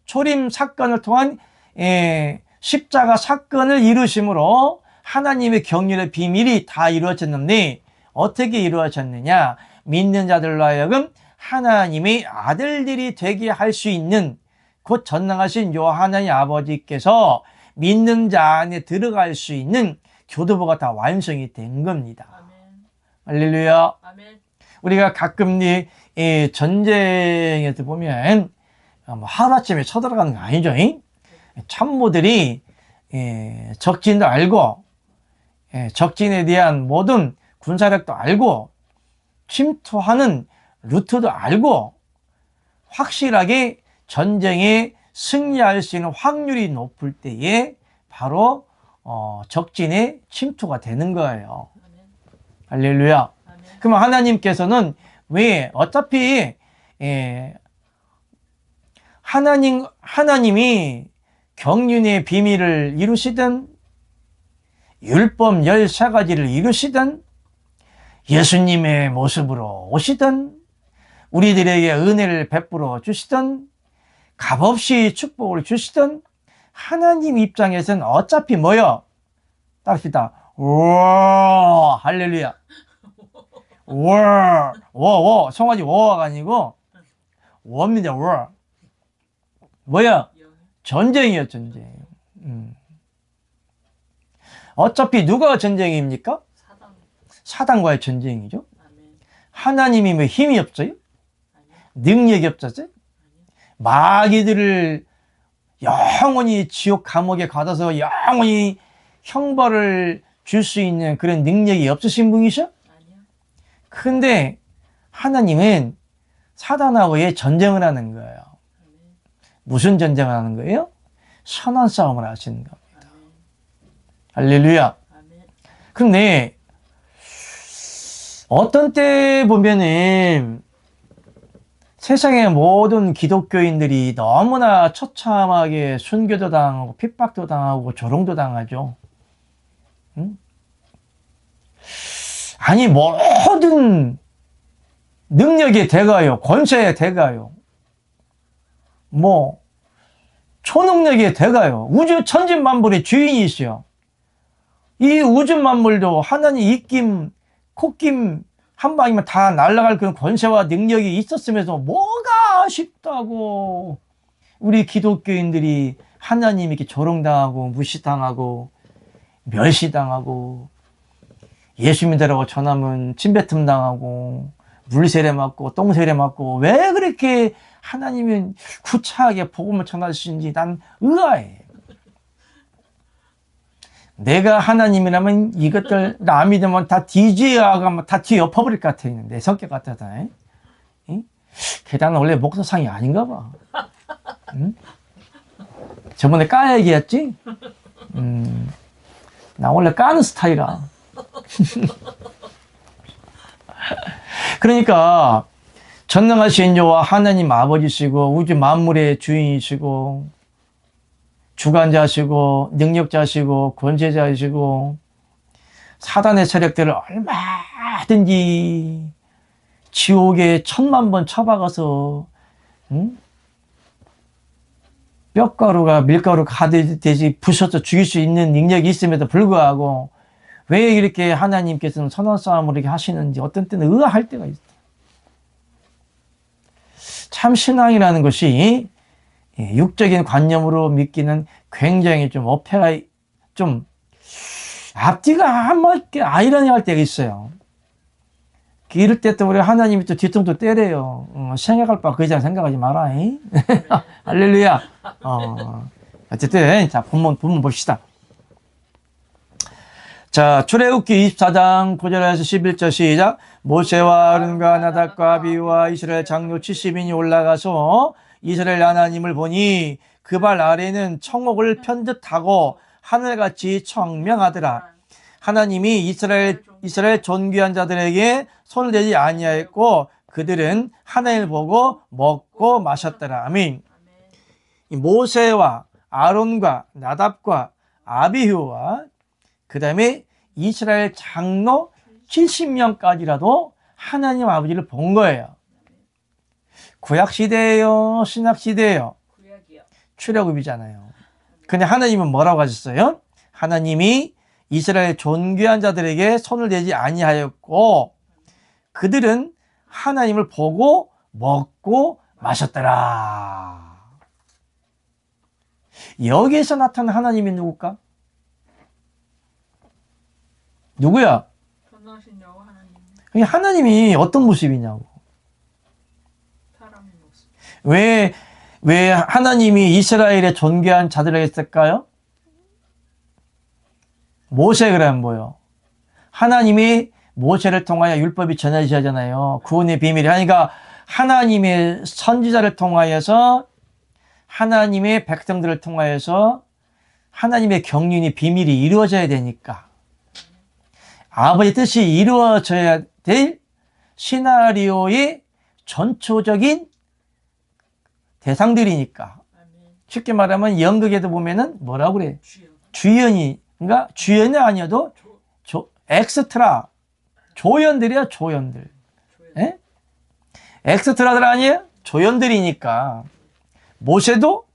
A: 초림 사건을 통한 십자가 사건을 이루심으로 하나님의 경륜의 비밀이 다 이루어졌는데 어떻게 이루어졌느냐? 믿는 자들로 하여금 하나님의 아들들이 되게 할 수 있는 곧 전능하신 하나님 아버지께서 믿는 자 안에 들어갈 수 있는 교도보가 다 완성이 된 겁니다. 아멘. 할렐루야.
B: 아멘.
A: 우리가 가끔 전쟁에서 보면 하루아침에 쳐들어가는 거 아니죠? 참모들이 적진도 알고 적진에 대한 모든 군사력도 알고 침투하는 루트도 알고 확실하게 전쟁에 승리할 수 있는 확률이 높을 때에 바로 적진에 침투가 되는 거예요. 할렐루야. 그러면 하나님께서는 왜 어차피 하나님이 경륜의 비밀을 이루시든 율법 13가지를 이루시든 예수님의 모습으로 오시든 우리들에게 은혜를 베풀어 주시든 값없이 축복을 주시든 하나님 입장에서는 어차피 뭐요? 따릅시다. 워, 할렐루야. 워, 송아지 워가 아니고, 워입니다, 워. 뭐야?
B: 영.
A: 전쟁이야, 전쟁. 어차피 누가 전쟁입니까?
B: 사당.
A: 사단과의 전쟁이죠.
B: 아멘.
A: 하나님이 뭐 힘이 없어요?
B: 아니요.
A: 능력이 없었어요?
B: 아니요.
A: 마귀들을 영원히 지옥 감옥에 가둬서 영원히 형벌을 줄 수 있는 그런 능력이 없으신 분이셔?
B: 아니요.
A: 근데 하나님은 사단하고의 전쟁을 하는 거예요.
B: 아멘.
A: 무슨 전쟁을 하는 거예요? 선한 싸움을 하시는 겁니다.
B: 아멘.
A: 할렐루야.
B: 아멘.
A: 근데 어떤 때 보면은 세상의 모든 기독교인들이 너무나 처참하게 순교도 당하고 핍박도 당하고 조롱도 당하죠. 응? 아니 모든 능력의 대가요, 권세의 대가요, 뭐 초능력의 대가요, 우주 천진만물의 주인이시여. 이 우주 만물도 하나님 입김, 콧김 한 방이면 다 날아갈 그런 권세와 능력이 있었으면서 뭐가 아쉽다고 우리 기독교인들이 하나님에게 조롱당하고 무시당하고 멸시당하고 예수 믿으라고 전하면 침뱉음 당하고 물세례 맞고 똥세례 맞고 왜 그렇게 하나님은 구차하게 복음을 전하시는지 난 의아해. 내가 하나님이라면 이것들 남이 되면 다 DJ가 다 뒤에 엎어버릴 것 같아. 내 성격 같아서. 게다가 원래 목사상이 아닌가 봐. 응? 저번에 까야 얘기했지? 나 원래 까는 스타일이라. 그러니까 전능하신 여호와 하나님 아버지시고 우주 만물의 주인이시고 주관자시고 능력자시고 권세자이시고 사단의 세력들을 얼마든지 지옥에 1000만 번 쳐박아서 뼈가루가 밀가루 가듯이 부셔서 죽일 수 있는 능력이 있음에도 불구하고 왜 이렇게 하나님께서는 선한 싸움을 이렇게 하시는지 어떤 때는 의아할 때가 있어요. 참 신앙이라는 것이 육적인 관념으로 믿기는 굉장히 좀 어폐가 좀 앞뒤가 한 맞게 아이러니할 때가 있어요. 이럴 때 또 우리 하나님이 또 뒤통수 때려요. 생각할 바 그 이상 생각하지 마라. 할렐루야. 어쨌든 자 본문 봅시다. 자, 출애굽기 24장 9절에서 11절 시작. 모세와 아론과 나답과 아비후와 이스라엘 장로 70인이 올라가서 이스라엘 하나님을 보니 그 발 아래는 청옥을 편듯하고 하늘같이 청명하더라. 하나님이 이스라엘 존귀한 자들에게 손을 대지 아니하였고 그들은 하나님을 보고 먹고 마셨더라. 아멘. 이 모세와 아론과 나답과 아비후와 그 다음에 이스라엘 장로 70명까지라도 하나님 아버지를 본 거예요. 구약시대예요? 신약시대예요?
B: 구약이요.
A: 출애굽이잖아요. 근데 하나님은 뭐라고 하셨어요? 하나님이 이스라엘 존귀한 자들에게 손을 대지 아니하였고 그들은 하나님을 보고 먹고 마셨더라. 여기에서 나타난 하나님이 누굴까? 누구야?
B: 전능하신 여호와 하나님.
A: 하나님이 어떤 모습이냐고.
B: 사람의 모습.
A: 왜 하나님이 이스라엘의 존귀한 자들에게 했을까요? 모세 그러면 뭐요? 하나님이 모세를 통하여 율법이 전해지잖아요. 구원의 비밀이. 그러니까 하나님의 선지자를 통하여서 하나님의 백성들을 통하여서 하나님의 경륜이 비밀이 이루어져야 되니까 아버지 뜻이 이루어져야 될 시나리오의 전초적인 대상들이니까. 쉽게 말하면 연극에도 보면은 뭐라고 그래? 주연이, 그러니까 주연이 아니어도 엑스트라, 조연들이야, 조연들. 에? 엑스트라들 아니에요? 조연들이니까. 모세도,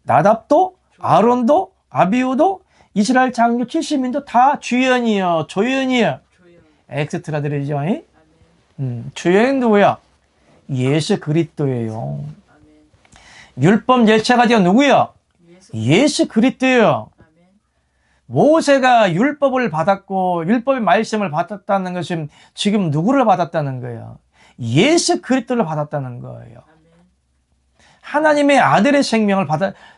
A: 나답도, 아론도, 아비후도 이스라엘 장교 70인도 다 주연이요, 조연이요.
B: 조연.
A: 엑스트라들이죠. 이?
B: 아멘.
A: 주연은 누구야? 예수 그리스도예요.
B: 아멘.
A: 율법 열차가 되어 누구야? 예수 그리스도예요.
B: 아멘.
A: 모세가 율법을 받았고 율법의 말씀을 받았다는 것은 지금 누구를 받았다는 거예요? 예수 그리스도를 받았다는 거예요.
B: 아멘.
A: 하나님의 아들의 생명을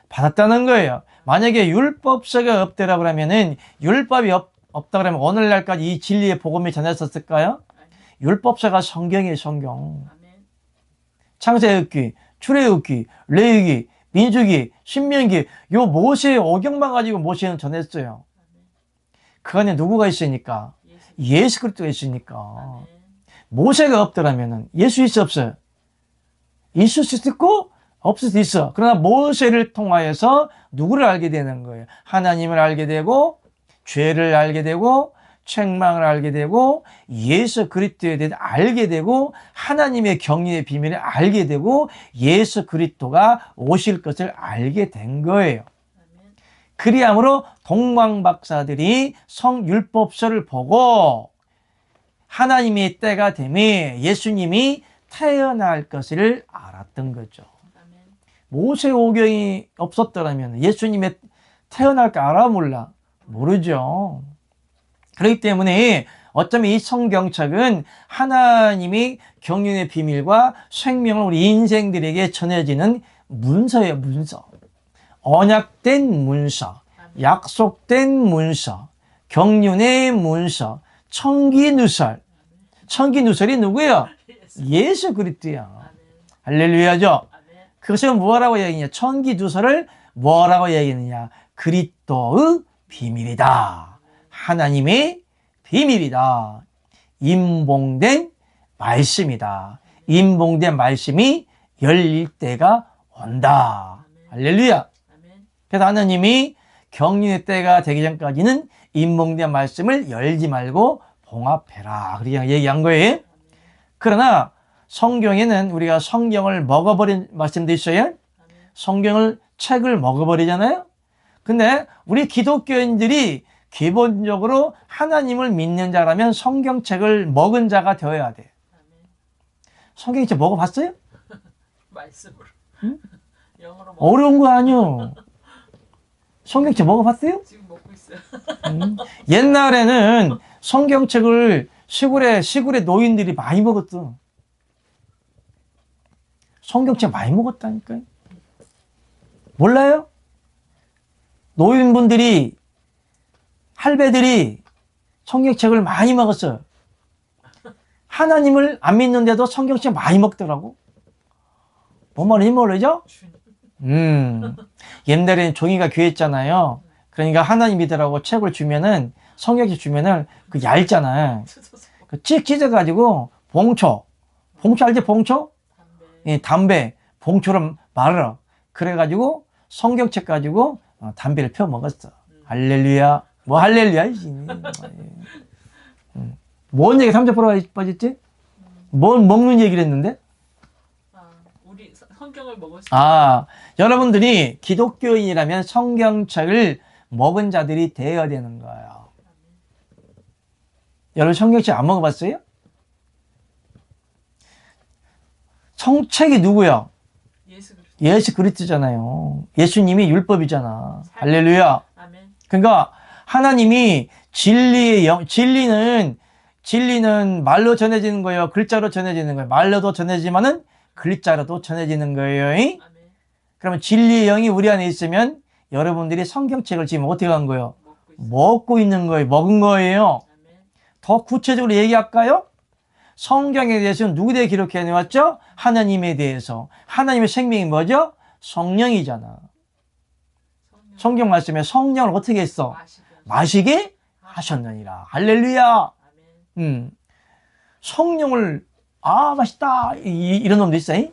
A: 받았다는 거예요. 만약에 율법서가 없더라 그러면은 율법이 없다 그러면 오늘날까지 이 진리의 복음이 전했었을까요? 율법서가 성경이에요, 성경.
B: 아멘.
A: 창세기, 출애굽기, 레위기, 민수기, 신명기, 요 모세의 오경만 가지고 모세는 전했어요. 그 안에 누구가 있으니까? 예수 그리스도가 있으니까.
B: 아멘.
A: 모세가 없더라면은 예수 있어 없어요? 있을 수도 있고 없을 수도 있어. 그러나 모세를 통하여서 누구를 알게 되는 거예요? 하나님을 알게 되고 죄를 알게 되고 책망을 알게 되고 예수 그리스도에 대해 알게 되고 하나님의 경륜의 비밀을 알게 되고 예수 그리스도가 오실 것을 알게 된 거예요.
B: 아멘.
A: 그리함으로 동방박사들이 성율법서를 보고 하나님의 때가 되매 예수님이 태어날 것을 알았던 거죠.
B: 아멘.
A: 모세 오경이 없었더라면 예수님의 태어날까 알아 몰라? 모르죠. 그렇기 때문에 어쩌면 이 성경책은 하나님이 경륜의 비밀과 생명을 우리 인생들에게 전해지는 문서예요, 문서. 언약된 문서, 약속된 문서, 경륜의 문서, 청기누설. 청기누설이 누구예요? 예수 그리스도야. 할렐루야죠.
B: 아멘.
A: 그것을 뭐라고 얘기하냐? 청기누설을 뭐라고 얘기하느냐? 그리스도의 비밀이다. 하나님의 비밀이다. 임봉된 말씀이다. 임봉된 말씀이 열릴 때가 온다. 할렐루야.
B: 아멘.
A: 그래서 하나님이 경륜의 때가 되기 전까지는 임봉된 말씀을 열지 말고 봉합해라. 그렇게 얘기한 거예요. 그러나 성경에는 우리가 성경을 먹어버린 말씀도 있어요. 성경을 책을 먹어버리잖아요. 근데 우리 기독교인들이 기본적으로 하나님을 믿는 자라면 성경책을 먹은 자가 되어야 돼. 성경책 먹어봤어요?
B: 말씀으로.
A: 응?
B: 영어로
A: 어려운 거 아니요. 성경책 먹어봤어요?
B: 지금 먹고 있어요.
A: 옛날에는 성경책을 시골에 노인들이 많이 먹었어. 성경책 많이 먹었다니까요. 몰라요? 노인분들이 할배들이 성경책을 많이 먹었어요. 하나님을 안 믿는데도 성경책 많이 먹더라고. 뭔 말인지 모르죠? 옛날에는 종이가 귀했잖아요. 그러니까 하나님 믿으라고 책을 주면은 성경책 주면은 그 얇잖아요. 그 찍 찢어가지고 봉초 알지? 봉초?
B: 담배.
A: 예, 담배 봉초로 말아. 그래가지고 성경책 가지고 담배를 펴 먹었어. 할렐루야. 뭐 할렐루야지. 뭔 얘기 30% 빠졌지? 뭔 먹는 얘기를 했는데?
B: 우리 성경을 먹을 수
A: 여러분들이 기독교인이라면 성경책을 먹은 자들이 되어야 되는 거예요. 여러분 성경책 안 먹어봤어요? 성책이 누구야?
B: 예수 그리스도.
A: 예수 그리스도잖아요. 예수님이 율법이잖아. 할렐루야.
B: 아멘.
A: 그러니까 하나님이 진리는 말로 전해지는 거예요. 글자로 전해지는 거예요. 말로도 전해지만은 글자로도 전해지는 거예요.
B: 아멘.
A: 그러면 진리의 영이 우리 안에 있으면 여러분들이 성경책을 지금 어떻게 한 거예요? 먹고 있는 거예요. 먹은 거예요.
B: 아멘.
A: 더 구체적으로 얘기할까요? 성경에 대해서는 누구에 대해 기록해 놓았죠? 하나님에 대해서. 하나님의 생명이 뭐죠? 성령이잖아. 성경 말씀에 성령을 어떻게 했어? 마시게 하셨느니라. 할렐루야.
B: 아멘.
A: 성령을 맛있다 이런 놈도 있어요.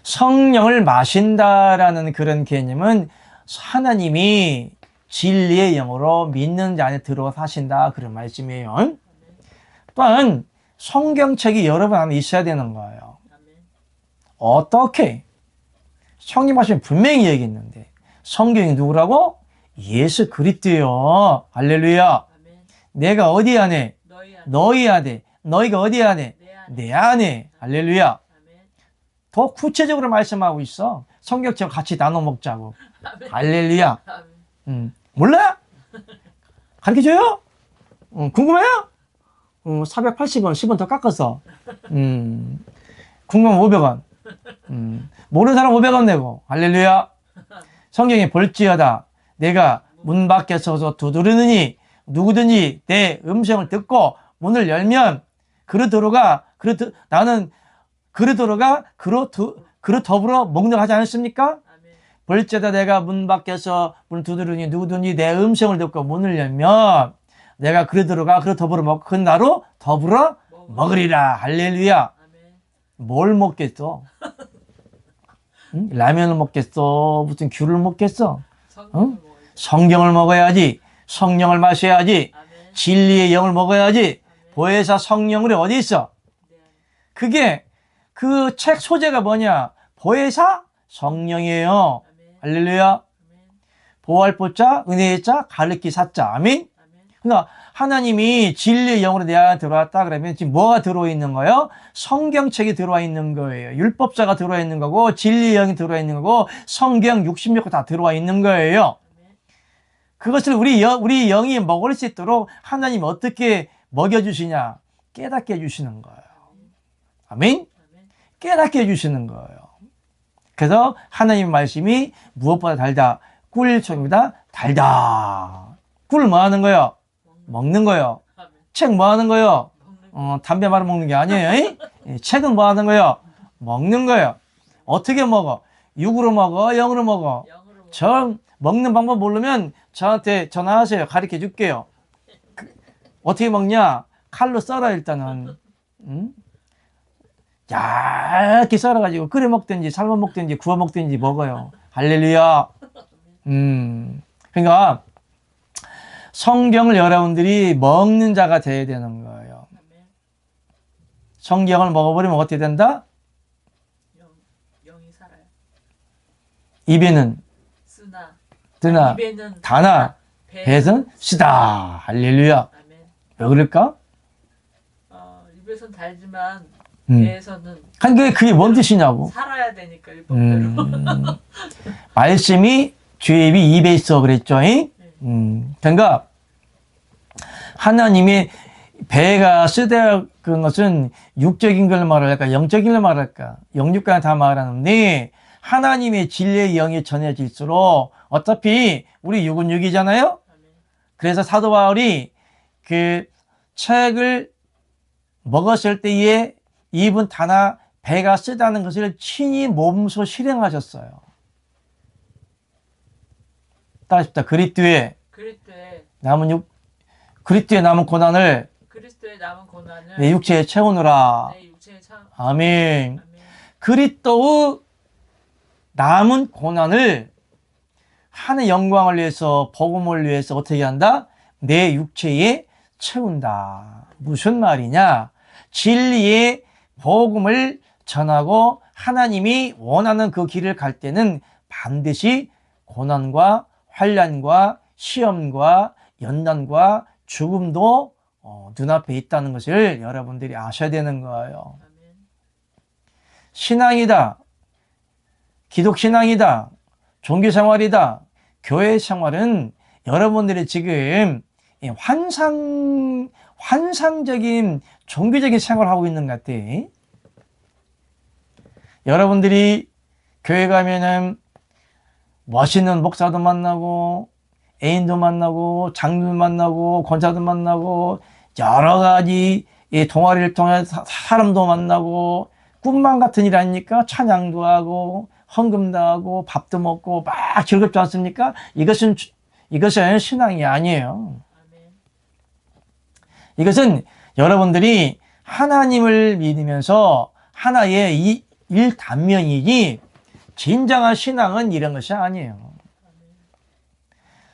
A: 성령을 마신다라는 그런 개념은 하나님이 진리의 영으로 믿는 자 안에 들어와 사신다 그런 말씀이에요. 또한 성경책이 여러분 안에 있어야 되는 거예요. 어떻게? 성경 말씀에 분명히 얘기했는데 성경이 누구라고? 예수 그리스도요. 할렐루야.
B: 아멘.
A: 내가 어디 안에?
B: 너희 안에.
A: 너희 안에. 너희가 어디 안에?
B: 내 안에.
A: 내 안에. 할렐루야.
B: 아멘.
A: 더 구체적으로 말씀하고 있어. 성경처럼 같이 나눠 먹자고.
B: 아멘.
A: 할렐루야.
B: 아멘.
A: 몰라? 가르쳐줘요? 궁금해요? 480원, 10원 더 깎았어. 궁금하면 500원. 모르는 사람 500원 내고. 할렐루야. 성경에 볼지어다. 내가 문 밖에 서서 두드리느니 누구든지 내 음성을 듣고 문을 열면 나는 그로 들어가 그로 더불어 먹는다고 하지 않았습니까?
B: 아멘.
A: 볼지어다 내가 문 밖에서 문을 두드리니 누구든지 내 음성을 듣고 문을 열면 내가 그로 들어가 그로 더불어 먹고 그 나로 더불어 먹으리라. 할렐루야.
B: 아멘.
A: 뭘 먹겠어? 응? 라면을 먹겠어? 무슨 귤을 먹겠어?
B: 성경을
A: 응?
B: 먹어야지.
A: 성경을 먹어야지. 성령을 마셔야지.
B: 아멘.
A: 진리의 영을 먹어야지.
B: 아멘.
A: 보혜사 성령을이 어디 있어?
B: 내 안에.
A: 그게 그 책 소재가 뭐냐? 보혜사 성령이에요.
B: 아멘.
A: 할렐루야.
B: 아멘.
A: 보호할 보자, 은혜의 자, 가르치 사자. 아멘.
B: 아멘.
A: 그러니까 하나님이 진리의 영으로 내 안에 들어왔다 그러면 지금 뭐가 들어와 있는 거예요? 성경책이 들어와 있는 거예요. 율법자가 들어와 있는 거고 진리의 영이 들어와 있는 거고 성경 66권 다 들어와 있는 거예요.
B: 아멘.
A: 그것을 우리 영이 먹을 수 있도록 하나님 어떻게 먹여주시냐? 깨닫게 해주시는 거예요. 아멘?
B: 아멘.
A: 깨닫게 해주시는 거예요. 그래서 하나님의 말씀이 무엇보다 달다. 꿀총보다 달다. 꿀 뭐 하는 거예요? 먹는 거예요.
B: 아멘.
A: 책 뭐 하는 거예요?
B: 먹는
A: 담배 말아 먹는 게 아니에요. 책은 뭐 하는 거예요? 먹는 거예요. 어떻게 먹어? 육으로 먹어? 영으로 먹어?
B: 영으로 먹어.
A: 저 먹는 방법 모르면 저한테 전화하세요. 가르쳐 줄게요. 어떻게 먹냐? 칼로 썰어 일단은. 얇게 썰어가지고 끓여 먹든지 삶아 먹든지 구워 먹든지 먹어요. 할렐루야. 그러니까 성경을 여러분들이 먹는 자가 돼야 되는 거예요.
B: 아멘.
A: 성경을 먹어버리면 어떻게 된다?
B: 영이 살아요.
A: 입에는
B: 쓰나.
A: 드나
B: 입에는
A: 다나 배에선 쓰다. 할렐루야.
B: 아멘.
A: 왜 그럴까?
B: 입에선 달지만
A: 음.
B: 배에서는
A: 그게 뭔 뜻이냐고.
B: 살아야 되니까 율법대로.
A: 말씀이 주의 입에 있어 그랬죠. 그러니까 하나님이 배가 쓰다 그런 것은 육적인 걸 말할까 영적인 걸 말할까 영육과 다 말하는데 하나님의 진리의 영이 전해질수록 어차피 우리 육은 육이잖아요.
B: 아멘.
A: 그래서 사도 바울이 그 책을 먹었을 때에 입은 다나 배가 쓰다는 것을 친히 몸소 실행하셨어요. 따라합시다. 그리스도의 남은 고난을
B: 그리스도의 남은 고난을
A: 내 육체에 채우느라.
B: 내 육체에 참.
A: 아멘.
B: 아멘.
A: 그리스도의 남은 고난을 하나의 영광을 위해서 복음을 위해서 어떻게 한다? 내 육체에 채운다. 무슨 말이냐? 진리의 복음을 전하고 하나님이 원하는 그 길을 갈 때는 반드시 고난과 환난과 시험과 연단과 죽음도 눈앞에 있다는 것을 여러분들이 아셔야 되는 거예요.
B: 아멘.
A: 신앙이다. 기독신앙이다. 종교생활이다. 교회생활은 여러분들이 지금 환상적인 종교적인 생활을 하고 있는 것 같아. 여러분들이 교회 가면은 멋있는 목사도 만나고 애인도 만나고 장도 만나고 권사도 만나고 여러 가지 동아리를 통해 사람도 만나고 꿈만 같은 일 아닙니까? 찬양도 하고 헌금도 하고 밥도 먹고 막 즐겁지 않습니까? 이것은 신앙이 아니에요.
B: 아멘.
A: 이것은 여러분들이 하나님을 믿으면서 하나의 일단면이지 진정한 신앙은 이런 것이 아니에요.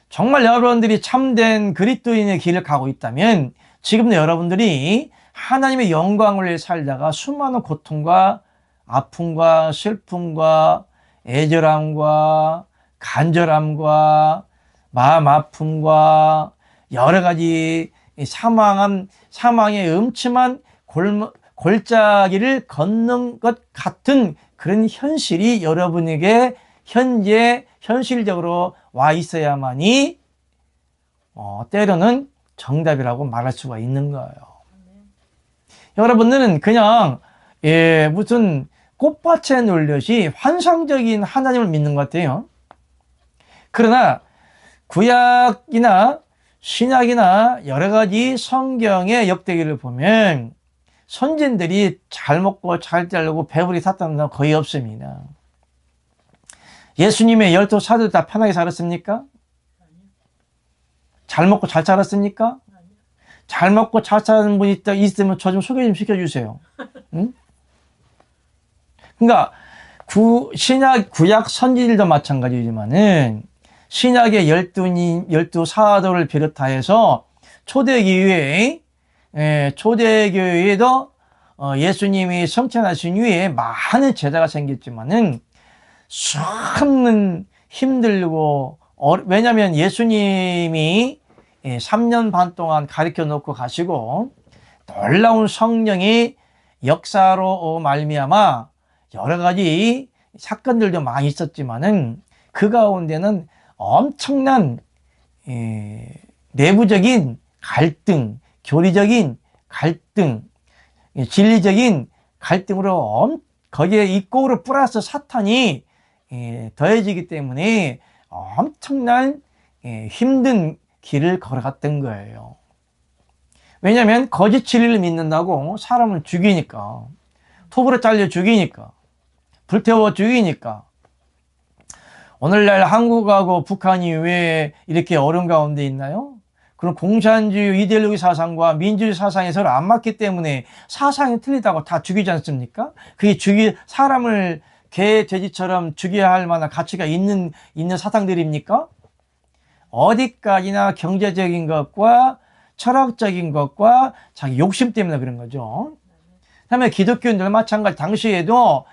A: 정말 여러분들이 참된 그리스도인의 길을 가고 있다면 지금도 여러분들이 하나님의 영광을 위해 살다가 수많은 고통과 아픔과 슬픔과 애절함과 간절함과 마음 아픔과 여러 가지 사망의 음침한 골짜기를 걷는 것 같은 그런 현실이 여러분에게 현재 현실적으로 와 있어야만이 때로는 정답이라고 말할 수가 있는 거예요. 여러분들은 그냥 무슨 꽃밭에 놀듯이 환상적인 하나님을 믿는 것 같아요. 그러나 구약이나 신약이나 여러 가지 성경의 역대기를 보면 선진들이 잘 먹고 잘 자르고 배불리 샀다는 사람 거의 없습니다. 예수님의 12 사도들 다 편하게 살았습니까? 잘 먹고 잘 자랐습니까? 잘 먹고 잘 자라는 분이 있으면 저 좀 소개 좀 시켜주세요. 응? 그러니까 구약 선지들도 마찬가지지만은 신약의 12 사도를 비롯하여서 초대교회에도 예수님이 성천하신 후에 많은 제자가 생겼지만은 수없는 힘들고 왜냐하면 예수님이 3년 반 동안 가르쳐 놓고 가시고 놀라운 성령의 역사로 말미암아 여러 가지 사건들도 많이 있었지만은 그 가운데는 엄청난 내부적인 갈등, 교리적인 갈등, 진리적인 갈등으로 거기에 입고로 플러스 사탄이 더해지기 때문에 엄청난 힘든 길을 걸어갔던 거예요. 왜냐하면 거짓 진리를 믿는다고 사람을 죽이니까, 톱으로 잘려 죽이니까, 불태워 죽이니까. 오늘날 한국하고 북한이 왜 이렇게 어려운 가운데 있나요? 그럼 공산주의 이데올로기 사상과 민주주의 사상이 서로 안 맞기 때문에 사상이 틀리다고 다 죽이지 않습니까? 그게 사람을 개, 돼지처럼 죽여야 할 만한 가치가 있는 사상들입니까? 어디까지나 경제적인 것과 철학적인 것과 자기 욕심 때문에 그런 거죠. 그다음에 기독교인들 마찬가지 당시에도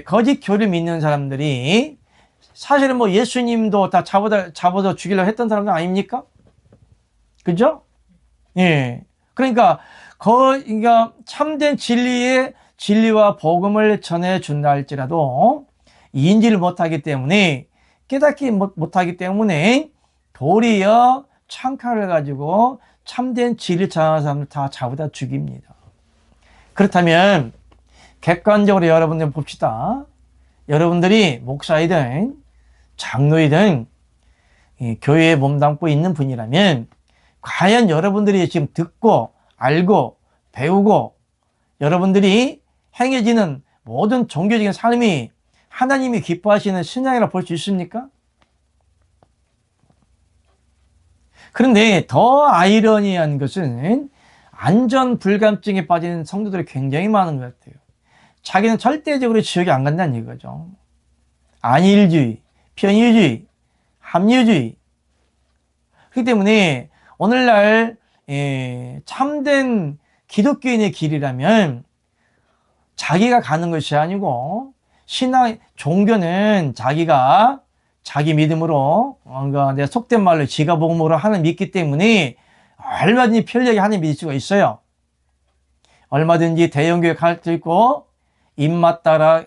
A: 거짓 교를 믿는 사람들이 사실은 뭐 예수님도 다 잡아서 죽이려고 했던 사람들 아닙니까? 그죠? 그러니까 참된 진리와 복음을 전해준다 할지라도 인지를 못하기 때문에 깨닫지 못하기 때문에 도리어 창칼을 가지고 참된 진리를 전하는 사람들 다 잡아다 죽입니다. 그렇다면 객관적으로 여러분들 봅시다. 여러분들이 목사이든 장로이든 교회에 몸담고 있는 분이라면 과연 여러분들이 지금 듣고 알고 배우고 여러분들이 행해지는 모든 종교적인 삶이 하나님이 기뻐하시는 신앙이라고 볼 수 있습니까? 그런데 더 아이러니한 것은 안전 불감증에 빠진 성도들이 굉장히 많은 것 같아요. 자기는 절대적으로 지옥에 안 간다는 얘기죠. 안일주의, 편의주의, 합리주의. 그렇기 때문에 오늘날 참된 기독교인의 길이라면 자기가 가는 것이 아니고 종교는 자기가 자기 믿음으로 내가 속된 말로 지가 복음으로 하나님 믿기 때문에 얼마든지 편리하게 하나님 믿을 수가 있어요. 얼마든지 대형교회 갈 수 있고 입맛 따라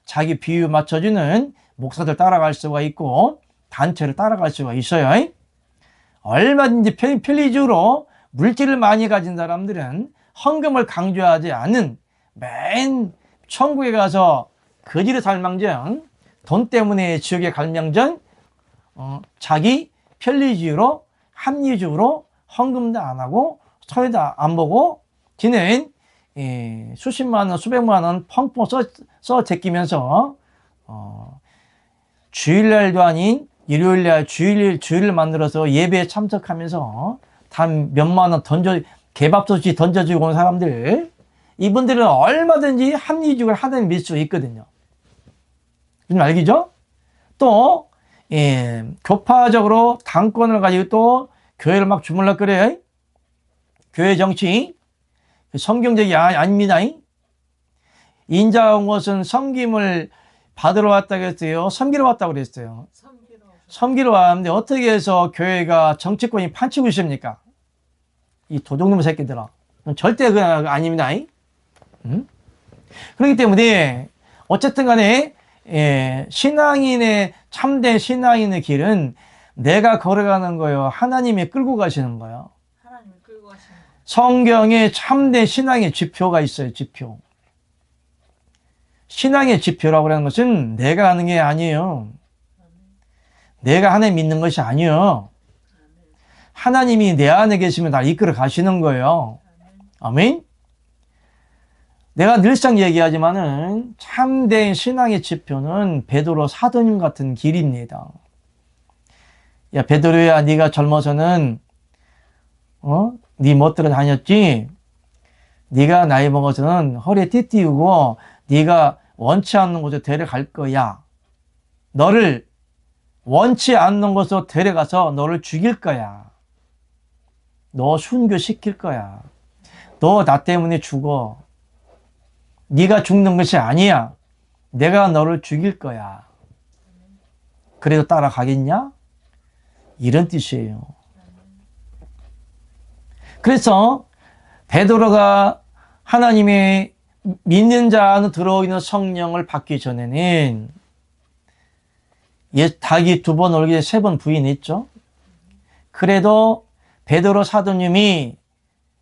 A: 자기 비유 맞춰주는 목사들 따라갈 수가 있고 단체를 따라갈 수가 있어요. 얼마든지 편리주의로 물질을 많이 가진 사람들은 헌금을 강조하지 않는 맨 천국에 가서 거지로 살망정 돈 때문에 지옥에 갈망정 자기 편리주의로 합리주의로 헌금도 안 하고 서해도 안 보고 지는 수십만 원 수백만 원 펑펑 써 제끼면서 주일날도 아닌 일요일날 주일을 만들어서 예배에 참석하면서 단 몇만 원 개밥솥이 던져주고 온 사람들, 이분들은 얼마든지 합리주의를 하나님 믿을 수 있거든요. 좀 알겠죠? 또 교파적으로 당권을 가지고 또 교회를 막 주물럭거려요. 교회 정치 성경적이 아닙니다. 인자한 것은 섬김을 받으러 왔다고 했어요? 섬기러 왔다고 그랬어요?
B: 섬기러 오셨어요.
A: 섬기러 왔는데 어떻게 해서 교회가 정치권이 판치고 있습니까? 이 도둑놈 새끼들아. 절대 그 아닙니다. 응? 그렇기 때문에 어쨌든 간에 신앙인의 참된 신앙인의 길은 내가 걸어가는 거예요. 하나님이 끌고 가시는 거예요.
B: 하나님이 끌고 가시는 거.
A: 성경에 참된 신앙의 지표가 있어요. 지표. 신앙의 지표라고 하는 것은 내가 하는 게 아니에요. 내가 하나님 믿는 것이 아니에요. 하나님이 내 안에 계시면 나를 이끌어 가시는 거예요. 아멘. 내가 늘상 얘기하지만은 참된 신앙의 지표는 베드로 사도님 같은 길입니다. 야, 베드로야, 네가 젊어서는 네 멋대로 다녔지. 네가 나이 먹어서는 허리에 띠띠우고 네가 원치 않는 곳에 데려갈 거야. 너를 원치 않는 곳으로 데려가서 너를 죽일 거야. 너 순교시킬 거야. 너 나 때문에 죽어. 네가 죽는 것이 아니야. 내가 너를 죽일 거야. 그래도 따라가겠냐? 이런 뜻이에요. 그래서 베드로가 하나님의 믿는 자 안에 들어오는 성령을 받기 전에는 닭이 2번 얼굴에 3번 부인했죠. 그래도 베드로 사도님이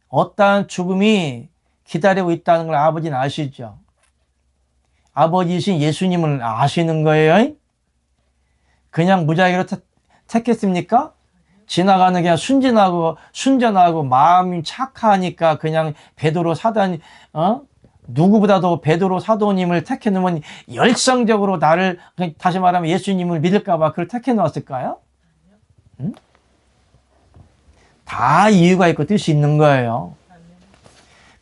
A: 어떠한 죽음이 기다리고 있다는 걸 아버지는 아시죠? 아버지이신 예수님을 아시는 거예요. 그냥 무작위로 택했습니까? 지나가는 그냥 순전하고 마음이 착하니까 그냥 베드로 사도님, 누구보다도 베드로 사도님을 택해 놓으면 열성적으로 나를, 다시 말하면 예수님을 믿을까봐 그걸 택해 놓았을까요? 응? 다 이유가 있고 뜻이 있는 거예요.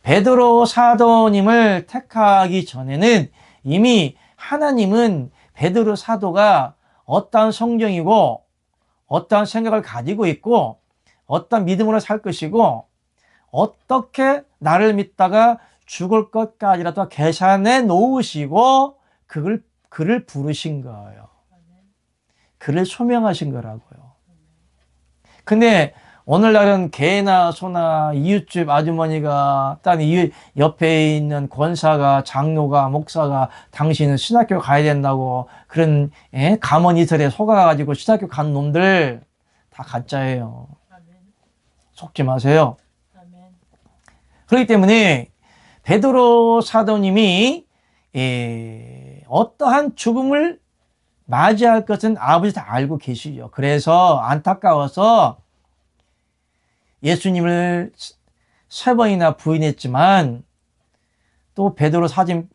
A: 베드로 사도님을 택하기 전에는 이미 하나님은 베드로 사도가 어떠한 성경이고 어떠한 생각을 가지고 있고 어떠한 믿음으로 살 것이고 어떻게 나를 믿다가 죽을 것까지라도 계산해 놓으시고 그를 부르신 거예요. 그를 소명하신 거라고요. 근데 오늘날은 개나 소나 이웃집 아주머니가 딴 이웃 옆에 있는 권사가 장로가 목사가 당신은 신학교 가야 된다고 그런 가문이설에 속아가지고 신학교 간 놈들 다 가짜예요. 속지 마세요. 그렇기 때문에 베드로 사도님이 어떠한 죽음을 맞이할 것은 아버지 다 알고 계시죠. 그래서 안타까워서 예수님을 3번이나 부인했지만 또 베드로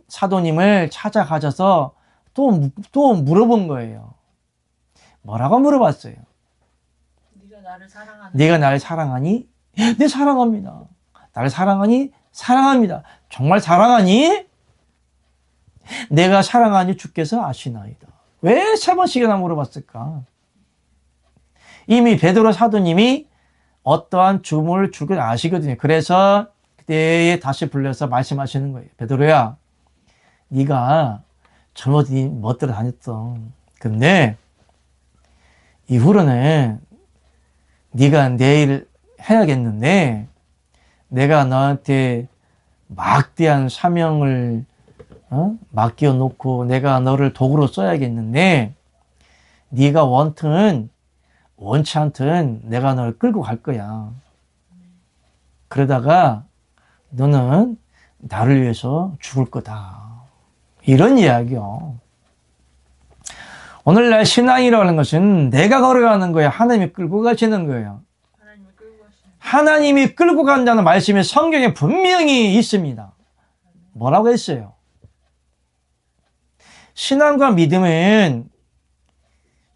A: 사도님을 찾아가셔서 또 물어본 거예요. 뭐라고 물어봤어요? 네가 나를 사랑하니? 네, 사랑합니다. 나를 사랑하니? 사랑합니다. 정말 사랑하니? 내가 사랑하니 주께서 아시나이다. 왜 3번씩이나 물어봤을까? 이미 베드로 사도님이 어떠한 죽음을 줄 걸 아시거든요. 그래서 그때에 다시 불러서 말씀하시는 거예요. 베드로야, 네가 젊어서 네 멋대로 다녔어. 근데 이후로는 네가 내일 해야겠는데 내가 너한테 막대한 사명을 맡겨 놓고 내가 너를 도구로 써야겠는데 네가 원치 않든 내가 너를 끌고 갈 거야. 그러다가 너는 나를 위해서 죽을 거다. 이런 이야기요. 오늘날 신앙이라고 하는 것은 내가 걸어가는 거예요. 하나님이 끌고 가시는 거예요. 하나님이 끌고 간다는 말씀이 성경에 분명히 있습니다. 뭐라고 했어요? 신앙과 믿음은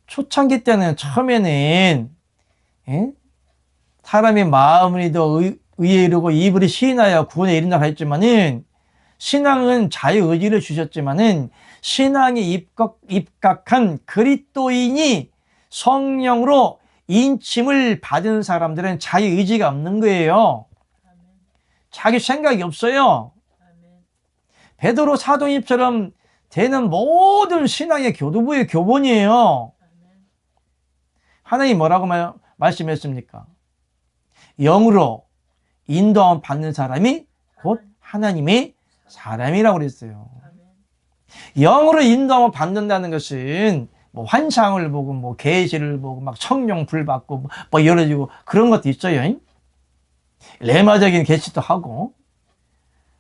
A: 초창기 때는 처음에는 사람의 마음을 더 의에 이르고 입으로 시인하여 구원에 이른다 했지만은 신앙은 자유의지를 주셨지만은 신앙에 입각한 그리스도인이 성령으로 인침을 받은 사람들은 자유의지가 없는 거예요. 자기 생각이 없어요. 베드로 사도님처럼 되는 모든 신앙의 교도부의 교본이에요. 하나님 뭐라고 말씀했습니까? 영으로 인도함 받는 사람이 곧 하나님의 사람이라고 그랬어요. 영으로 인도함을 받는다는 것은 뭐 환상을 보고 뭐 계시를 보고 막 성령 불 받고 뭐 열어지고 그런 것도 있어요. 레마적인 계시도 하고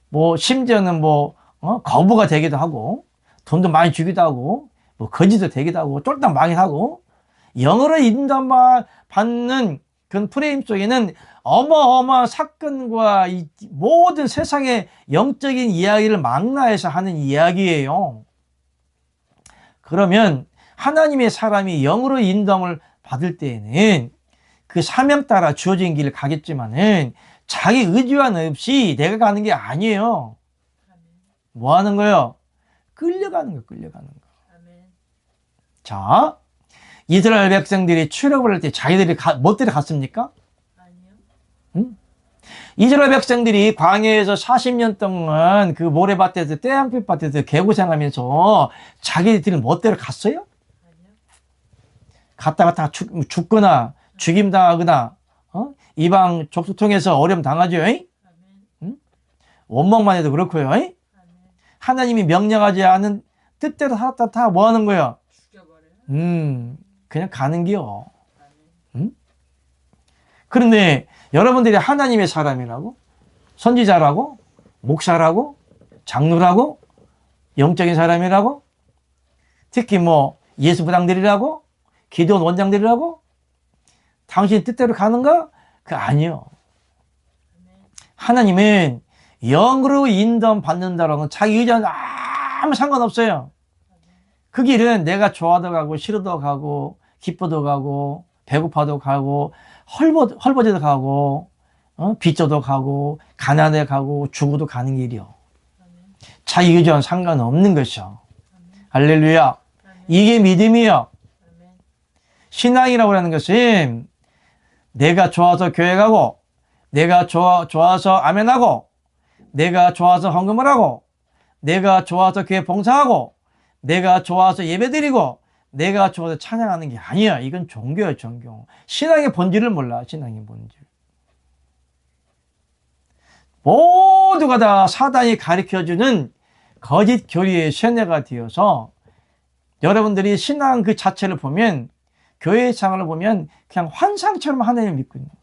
A: 뭐 심지어는 뭐 거부가 되기도 하고 돈도 많이 주기도 하고 뭐 거지도 되기도 하고 쫄딱 망이 하고 영으로 인도함 받는 그 프레임 속에는 어마어마한 사건과 이 모든 세상의 영적인 이야기를 망라해서 하는 이야기예요. 그러면 하나님의 사람이 영으로 인도함을 받을 때에는 그 사명 따라 주어진 길을 가겠지만은 자기 의지와 없이 내가 가는 게 아니에요. 뭐 하는 거예요? 끌려가는 거예요. 끌려가는 거. 자, 이스라엘 백성들이 출애굽을 할 때 자기들이 멋대로 갔습니까?
B: 아니요.
A: 응? 이스라엘 백성들이 광야에서 40년 동안 그 모래밭에서 떼양빛밭에서 개고생하면서 자기들이 멋대로 갔어요?
B: 아니요.
A: 갔다가 다 죽거나 죽임당하거나 이방 족속 통해서 어려움 당하죠. 응? 원망만 해도 그렇고요. 하나님이 명령하지 않은 뜻대로 살았다 다 뭐 하는 거예요?
B: 죽여버려요.
A: 그냥 가는 게요. 그런데 여러분들이 하나님의 사람이라고, 선지자라고, 목사라고, 장로라고, 영적인 사람이라고, 특히 뭐 예수 부당들이라고, 기도원 원장들이라고, 당신 뜻대로 가는가? 그 아니요. 하나님은 영으로 인도함 받는다라는 건 자기 의지와는 아무 상관없어요. 그 길은 내가 좋아도 가고 싫어도 가고 기뻐도 가고 배고파도 가고 헐벗어도 가고 빚져도 가고 가난해 가고 죽어도 가는 길이요. 자기 의지와는 상관없는 것이요. 할렐루야. 이게 믿음이요. 신앙이라고 하는 것은 내가 좋아서 교회 가고 내가 좋아서 아멘하고 내가 좋아서 헌금을 하고 내가 좋아서 교회 봉사하고 내가 좋아서 예배드리고 내가 좋아서 찬양하는 게 아니야. 이건 종교예요. 종교. 신앙의 본질을 몰라. 신앙의 본질. 모두가 다 사단이 가르쳐주는 거짓 교리의 세뇌가 되어서 여러분들이 신앙 그 자체를 보면 교회의 상을 보면 그냥 환상처럼 하나님을 믿고 있는 거예요.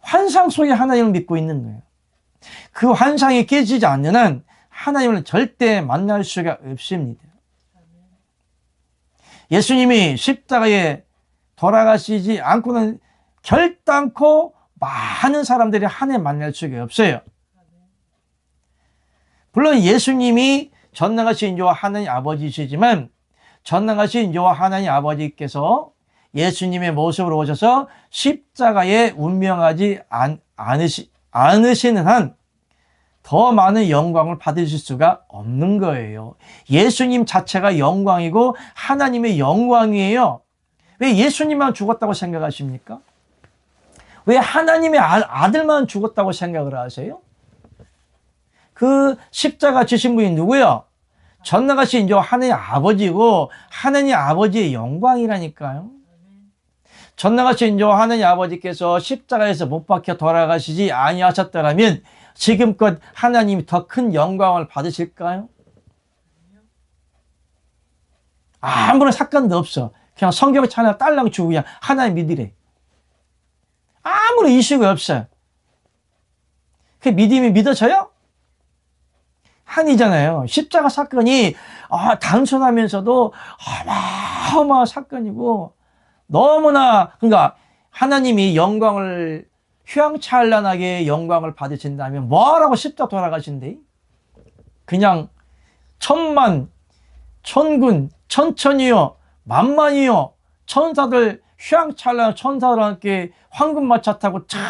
A: 환상 속에 하나님을 믿고 있는 거예요. 그 환상이 깨지지 않는 한 하나님을 절대 만날 수가 없습니다. 예수님이 십자가에 돌아가시지 않고는 결단코 많은 사람들이 하나님 만날 수가 없어요. 물론 예수님이 전능하신 여호와 하나님 아버지시지만 전능하신 여호와 하나님 아버지께서 예수님의 모습으로 오셔서 십자가에 운명하지 않으시는 한 더 많은 영광을 받으실 수가 없는 거예요. 예수님 자체가 영광이고 하나님의 영광이에요. 왜 예수님만 죽었다고 생각하십니까? 왜 하나님의 아들만 죽었다고 생각을 하세요? 그 십자가 지신 분이 누구요? 전능하신 저 하나님 아버지고 하나님 아버지의 영광이라니까요. 전능하신 저 하나님 아버지께서 십자가에서 못 박혀 돌아가시지 아니하셨더라면 지금껏 하나님이 더 큰 영광을 받으실까요? 아무런 사건도 없어. 그냥 성경을 하나 딸랑 주고 그냥 하나님 믿으래. 아무런 이슈가 없어요. 그 믿음이 믿어져요? 아니잖아요. 십자가 사건이 단순하면서도 어마어마한 사건이고 너무나 그러니까 하나님이 영광을 휘황찬란하게 영광을 받으신다면 뭐하라고 십자가 돌아가신대? 그냥 천만, 천군, 천천이요, 만만이요, 천사들 휘황찬란한 천사들과 함께 황금마차 타고 쫙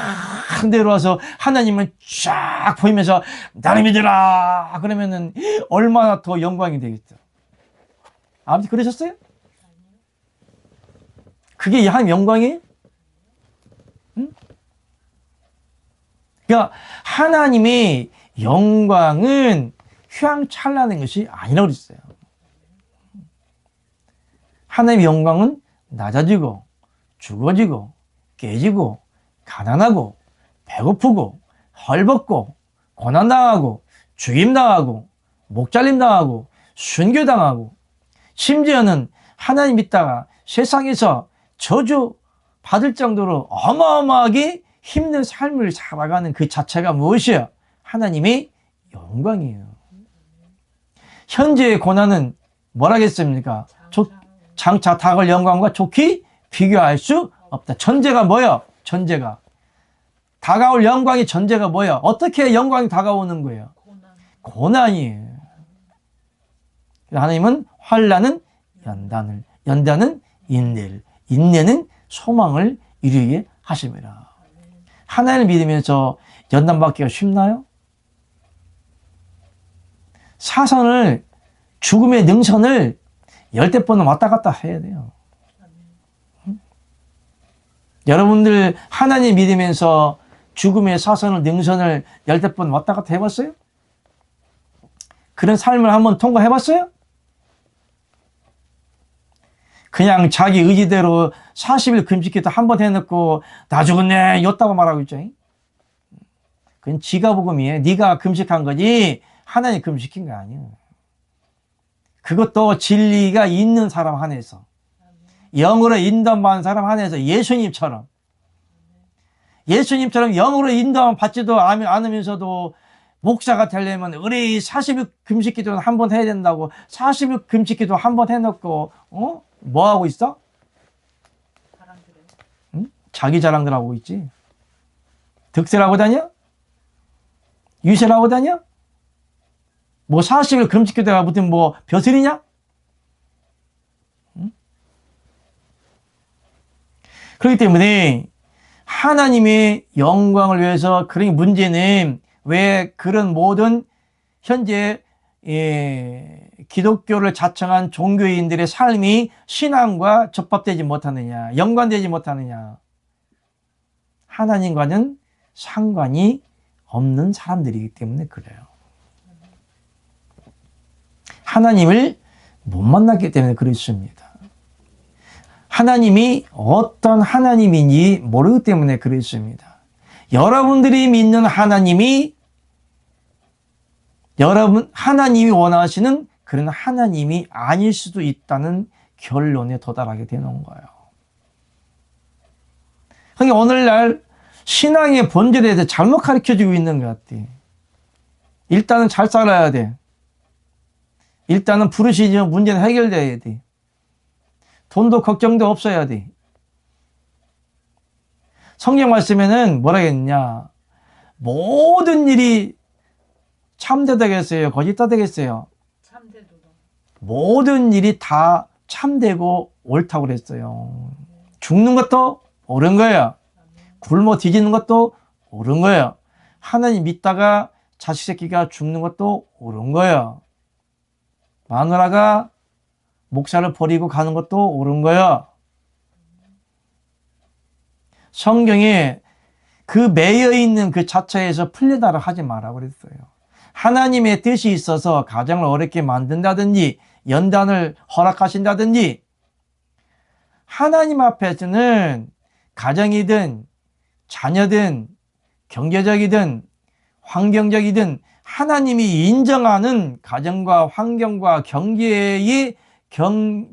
A: 내려와서 하나님은 쫙 보이면서 나를 믿으라 그러면은 얼마나 더 영광이 되겠죠. 아버지 그러셨어요? 그게 하나님 영광이에요? 응? 그러니까 하나님의 영광은 휘황찬란한 것이 아니라고 그랬어요. 하나님의 영광은 낮아지고 죽어지고 깨지고 가난하고 배고프고 헐벗고 고난당하고 죽임당하고 목잘림당하고 순교당하고 심지어는 하나님 믿다가 세상에서 저주 받을 정도로 어마어마하게 힘든 삶을 살아가는 그 자체가 무엇이에요? 하나님의 영광이에요. 현재의 고난은 뭐라겠습니까? 장차 다가올 영광과 좋게 비교할 수 없다. 전제가 뭐예요? 전제가. 다가올 영광의 전제가 뭐예요? 어떻게 영광이 다가오는 거예요? 고난이에요. 하나님은 환난은 연단을, 연단은 인내를, 인내는 소망을 이루게 하십니다. 하나님을 믿으면서 연단받기가 쉽나요? 사선을, 죽음의 능선을 열댓 번은 왔다 갔다 해야 돼요. 여러분들 하나님 믿으면서 죽음의 사선을, 능선을 열댓 번 왔다 갔다 해봤어요? 그런 삶을 한번 통과해봤어요? 그냥 자기 의지대로 40일 금식기도 한 번 해놓고 나 죽었네 이었다고 말하고 있죠. 그건 지가 복음이에요. 네가 금식한 거지 하나님 금식한 거 아니에요. 그것도 진리가 있는 사람 안에서, 영으로 인도받는 사람 안에서, 예수님처럼 영으로 인도만 받지도 않으면서도 목사가 되려면 의뢰의 40일 금식기도 한 번 해야 된다고 40일 금식기도 한 번 해놓고 뭐 하고 있어? 응? 자기 자랑들 하고 있지. 득세라고 다녀? 유세라고 다녀? 뭐 40일 금식기도가 무슨 뭐 벼슬이냐? 응? 그렇기 때문에 하나님의 영광을 위해서, 그러니 문제는 왜 그런 모든 현재 기독교를 자청한 종교인들의 삶이 신앙과 접합되지 못하느냐, 연관되지 못하느냐. 하나님과는 상관이 없는 사람들이기 때문에 그래요. 하나님을 못 만났기 때문에 그렇습니다. 하나님이 어떤 하나님인지 모르기 때문에 그렇습니다. 여러분들이 믿는 하나님이, 하나님이 원하시는 그런 하나님이 아닐 수도 있다는 결론에 도달하게 되는 거예요. 그러니까 오늘날 신앙의 본질에 대해서 잘못 가르쳐주고 있는 것 같아. 일단은 잘 살아야 돼. 일단은 부르시면 문제는 해결돼야 돼. 돈도 걱정도 없어야 돼. 성경 말씀에는 뭐라 했냐? 모든 일이 참되다 되겠어요? 거짓다 되겠어요? 모든 일이 다 참되고 옳다고 그랬어요. 죽는 것도 옳은 거예요. 굶어 뒤지는 것도 옳은 거예요. 하나님 믿다가 자식 새끼가 죽는 것도 옳은 거예요. 마누라가 목사를 버리고 가는 것도 옳은 거예요. 성경에 그 매여 있는 그 자체에서 풀려다라 하지 마라 그랬어요. 하나님의 뜻이 있어서 가정을 어렵게 만든다든지 연단을 허락하신다든지, 하나님 앞에서는 가정이든 자녀든 경제적이든 환경적이든 하나님이 인정하는 가정과 환경과 경제의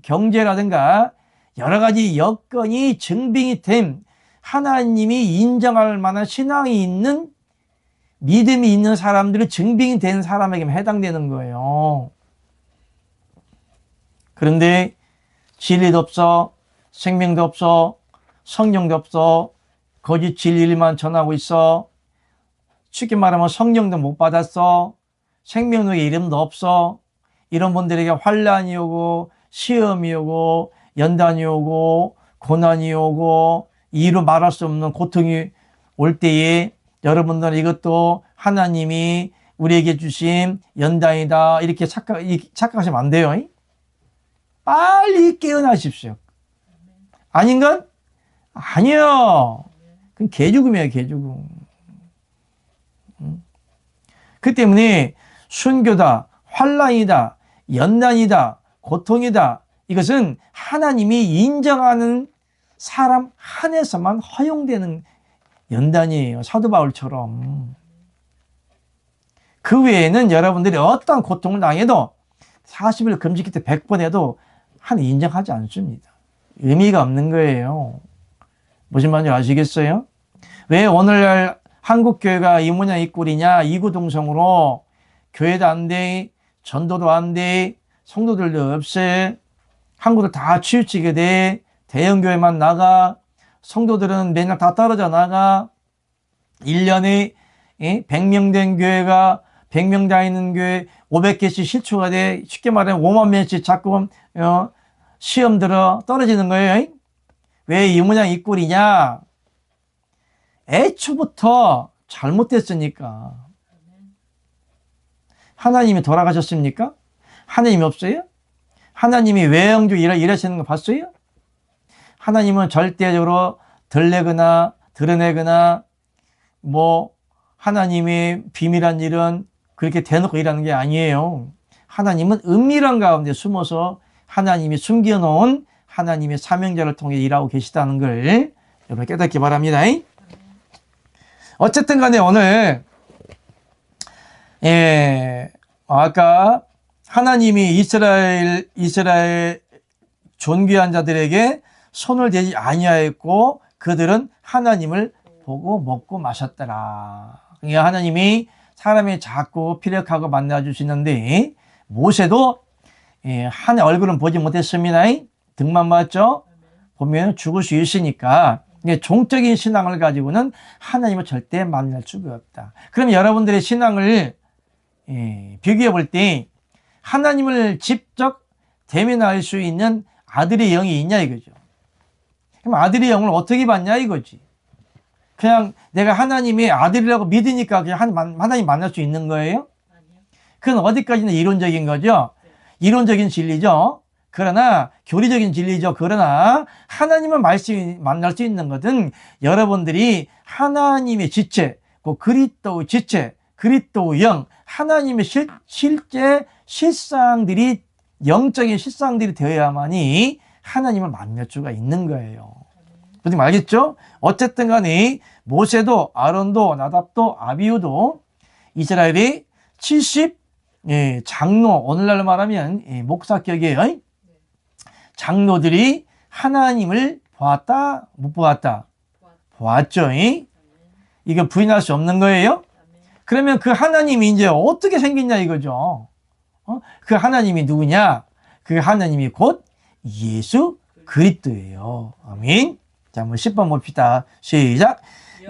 A: 경제라든가 여러 가지 여건이 증빙이 된, 하나님이 인정할 만한 신앙이 있는, 믿음이 있는 사람들이 증빙이 된 사람에게만 해당되는 거예요. 그런데 진리도 없어, 생명도 없어, 성령도 없어, 거짓 진리만 전하고 있어, 쉽게 말하면 성령도 못 받았어, 생명의 이름도 없어, 이런 분들에게 환난이 오고 시험이 오고 연단이 오고 고난이 오고 이루 말할 수 없는 고통이 올 때에 여러분들은 이것도 하나님이 우리에게 주신 연단이다 이렇게 착각하시면 안 돼요. 빨리 깨어나십시오. 아닌가? 아니요. 그건 개죽음이에요, 개죽음. 그 때문에 순교다, 환난이다, 연난이다, 고통이다 이것은 하나님이 인정하는 사람 한해서만 허용되는 연단이에요. 사도 바울처럼. 그 외에는 여러분들이 어떠한 고통을 당해도 40일 금식기 때 100번 해도 하나님 인정하지 않습니다. 의미가 없는 거예요. 무슨 말인지 아시겠어요? 왜 오늘날 한국교회가 이 모양 이 꼴이냐? 이구동성으로 교회도 안 돼, 전도도 안 돼, 성도들도 없어, 한국도 다 치우치게 돼, 대형교회만 나가, 성도들은 맨날 다 떨어져 나가, 1년에 100명 된 교회가 100명 다 있는 교회 500개씩 실추가 돼. 쉽게 말하면 5만 명씩 자꾸 시험 들어 떨어지는 거예요. 왜 이 모양 이 꼴이냐? 애초부터 잘못됐으니까. 하나님이 돌아가셨습니까? 하나님이 없어요? 하나님이 외형주 일하시는 거 봤어요? 하나님은 절대적으로 드러내거나 뭐 하나님의 비밀한 일은 그렇게 대놓고 일하는 게 아니에요. 하나님은 은밀한 가운데 숨어서 하나님이 숨겨놓은 하나님의 사명자를 통해 일하고 계시다는 걸 여러분 깨닫기 바랍니다. 어쨌든 간에 오늘 아까 하나님이 이스라엘 존귀한 자들에게 손을 대지 아니하였고 그들은 하나님을 보고 먹고 마셨더라. 그러니까 하나님이 사람이 자꾸 피력하고 만나주시는데 모세도 한 얼굴은 보지 못했습니다. 등만 봤죠? 보면 죽을 수 있으니까 종적인 신앙을 가지고는 하나님을 절대 만날 수가 없다. 그럼 여러분들의 신앙을 비교해 볼 때 하나님을 직접 대면할 수 있는 아들의 영이 있냐 이거죠. 그럼 아들의 영을 어떻게 받냐 이거지. 그냥 내가 하나님의 아들이라고 믿으니까 그냥 하나님 만날 수 있는 거예요? 그건 어디까지나 이론적인 거죠. 이론적인 진리죠. 그러나 교리적인 진리죠. 그러나 하나님을 만날 수 있는 것은 여러분들이 하나님의 지체, 그리스도의 지체, 그리스도의 영, 하나님의 실제 실상들이 영적인 실상들이 되어야만이 하나님을 만날 수가 있는 거예요. 무슨 말 알겠죠? 어쨌든 간에 모세도 아론도 나답도 아비후도 이스라엘의 70 장로, 오늘날 말하면 목사격의 장로들이 하나님을 보았다? 못 보았다? 보았죠. 이거 부인할 수 없는 거예요. 그러면 그 하나님이 이제 어떻게 생겼냐 이거죠. 그 하나님이 누구냐? 그 하나님이 곧 예수 그리스도예요. 아멘. 자, 한번 10번 봅시다. 시작.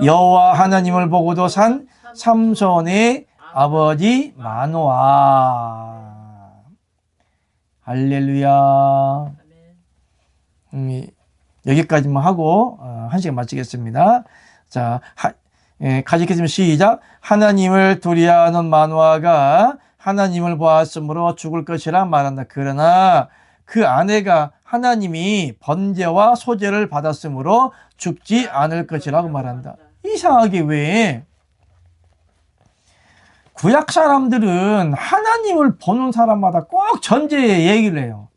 A: 여호와 하나님을 보고도 산 삼손의 아버지 마노아. 할렐루야. 여기까지만 하고 한 시간 마치겠습니다. 자, 가지겠습니다. 시작. 하나님을 두려워하는 마노아가 하나님을 보았으므로 죽을 것이라 말한다. 그러나 그 아내가 하나님이 번제와 소제를 받았으므로 죽지 않을 것이라고 말한다. 이상하게 왜 구약 사람들은 하나님을 보는 사람마다 꼭 전제에 얘기를 해요.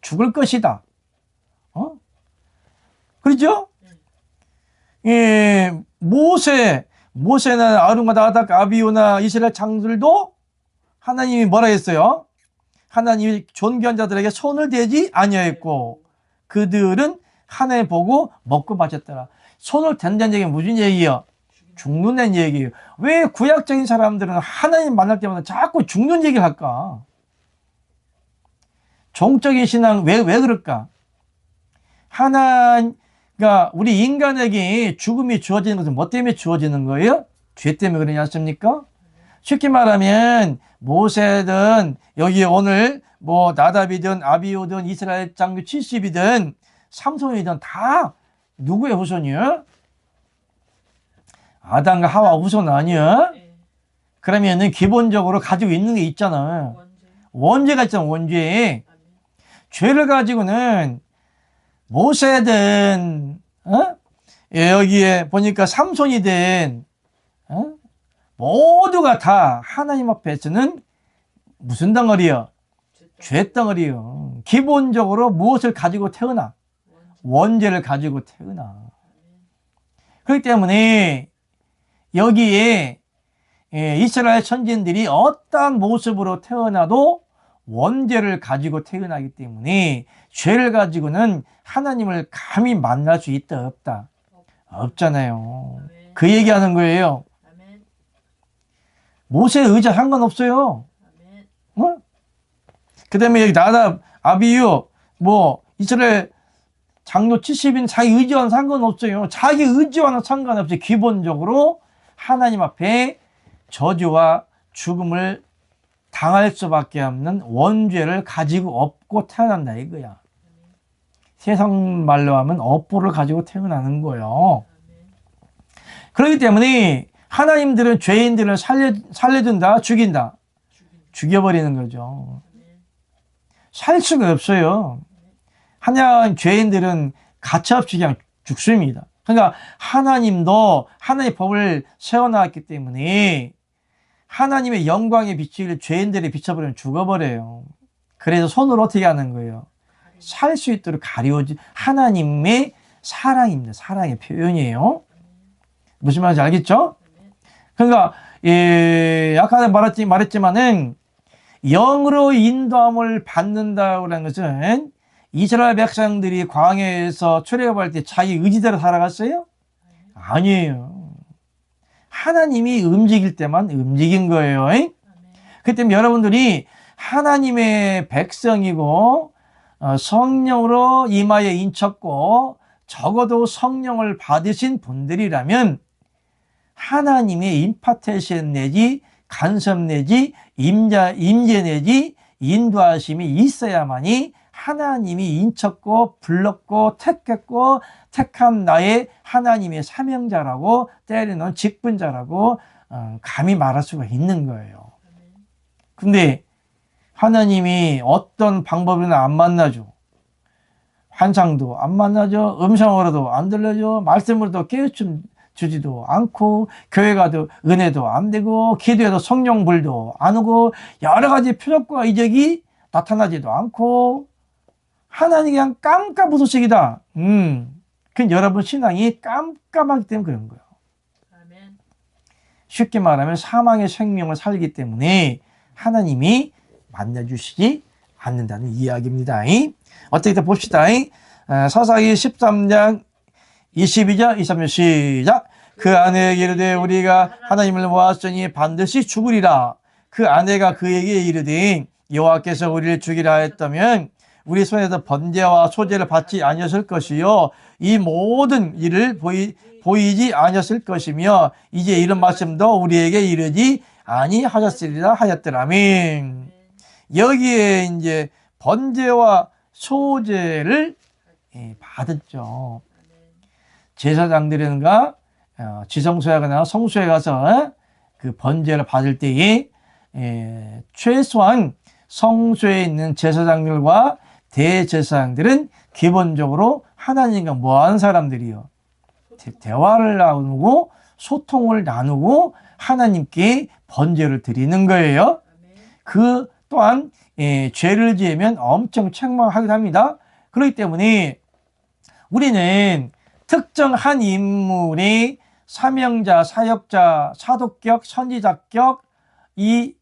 A: 죽을 것이다. 그렇죠? 모세나 아론과 나답, 아비후나 이스라엘 장들도 하나님이 뭐라 했어요? 하나님이 존귀한 자들에게 손을 대지 아니하였고 그들은 하나님 보고 먹고 마셨더라. 손을 댄다는 얘기는 무슨 얘기예요? 죽는다는 얘기예요. 왜 구약적인 사람들은 하나님 만날 때마다 자꾸 죽는 얘기를 할까? 종적인 신앙 왜 그럴까? 그러니까 우리 인간에게 죽음이 주어지는 것은 뭐 때문에 주어지는 거예요? 죄 때문에 그러지 않습니까? 쉽게 말하면 모세든 여기 오늘 뭐 나답이든 아비후든 이스라엘 장교 70이든 삼손이든 다 누구의 후손이요? 아담과 하와 후손 아니야? 그러면은 기본적으로 가지고 있는 게 있잖아. 원죄가 있잖아. 원죄. 죄를 가지고는 모세든 여기에 보니까 삼손이든 모두가 다 하나님 앞에서는 무슨 덩어리요? 죄 덩어리요. 기본적으로 무엇을 가지고 태어나? 원죄를 가지고 태어나. 그렇기 때문에 여기에 이스라엘 천진들이 어떠한 모습으로 태어나도 원죄를 가지고 태어나기 때문에 죄를 가지고는 하나님을 감히 만날 수 있다 없다? 없잖아요. 그 얘기하는 거예요. 모세의 의자 상관없어요. 어? 그 다음에 여기 나답, 아비유, 이스라엘 장로 70인 자기 의지와는 상관없어요. 자기 의지와는 상관없이 기본적으로 하나님 앞에 저주와 죽음을 당할 수밖에 없는 원죄를 가지고 없고 태어난다 이거야. 세상 말로 하면 업보를 가지고 태어나는 거예요. 그렇기 때문에 하나님들은 죄인들을 살려준다, 죽인다? 죽여버리는 거죠. 살 수가 없어요. 하나님 죄인들은 가차없이 그냥 죽습니다. 그러니까 하나님도 하나님의 법을 세워놨기 때문에 하나님의 영광의 빛을 죄인들이 비춰버리면 죽어버려요. 그래서 손으로 어떻게 하는 거예요? 살 수 있도록 가려지. 하나님의 사랑입니다. 사랑의 표현이에요. 무슨 말인지 알겠죠? 그러니까 아까 말했지만은 영으로 인도함을 받는다라는 것은 이스라엘 백성들이 광야에서 출애굽할 때 자기 의지대로 살아갔어요? 아니에요. 하나님이 움직일 때만 움직인 거예요. 그렇기 때문에 여러분들이 하나님의 백성이고 성령으로 이마에 인쳤고 적어도 성령을 받으신 분들이라면 하나님의 임파테이션 내지 간섭 내지 임재 내지 인도하심이 있어야만이 하나님이 인쳤고 불렀고 택했고 택한 나의 하나님의 사명자라고 때리는 직분자라고 감히 말할 수가 있는 거예요. 근데 하나님이 어떤 방법이나 안 만나줘. 환상도 안 만나줘. 음성으로도 안 들려줘. 말씀으로도 깨우침 주지도 않고 교회 가도 은혜도 안 되고 기도해도 성령불도 안 오고 여러 가지 표적과 이적이 나타나지도 않고 하나님이 그냥 깜깜무소식이다. 그 여러분 신앙이 깜깜하기 때문에 그런 거예요.
B: 아멘.
A: 쉽게 말하면 사망의 생명을 살기 때문에 하나님이 만나주시지 않는다는 이야기입니다. 어떻게 봅시다. 사사기 13장 22절 23절 시작. 그 아내에게 이르되 우리가 하나님을 모았으니 반드시 죽으리라. 그 아내가 그에게 이르되 여호와께서 우리를 죽이라 했다면 우리 손에서 번제와 소제를 받지 아니었을 것이요 이 모든 일을 보이지 아니었을 것이며 이제 이런 말씀도 우리에게 이르지 아니하셨으리라 하였더라면. 여기에 이제 번제와 소제를 받았죠. 제사장들인가 지성소에 가나 성소에 가서 그 번제를 받을 때에 최소한 성소에 있는 제사장들과 대제사장들은 기본적으로 하나님과 뭐하는 사람들이요? 대화를 나누고 소통을 나누고 하나님께 번제를 드리는 거예요. 그 또한 죄를 지으면 엄청 책망하기도 합니다. 그렇기 때문에 우리는 특정한 인물이 사명자, 사역자, 사도격, 선지자격이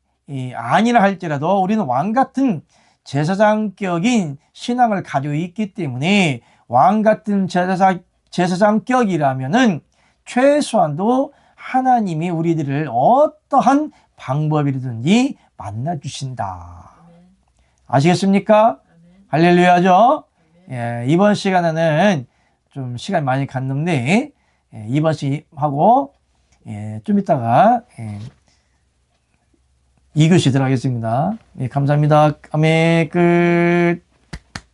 A: 아니라 할지라도 우리는 왕같은 제사장격인 신앙을 가지고 있기 때문에 왕같은 제사장격이라면은 최소한도 하나님이 우리들을 어떠한 방법이든지 만나주신다. 아시겠습니까? 할렐루야죠? 이번 시간에는 좀 시간이 많이 갔는데 이번 시하고 좀 이따가 2교시 들어가겠습니다. 감사합니다. 아멘. 끝.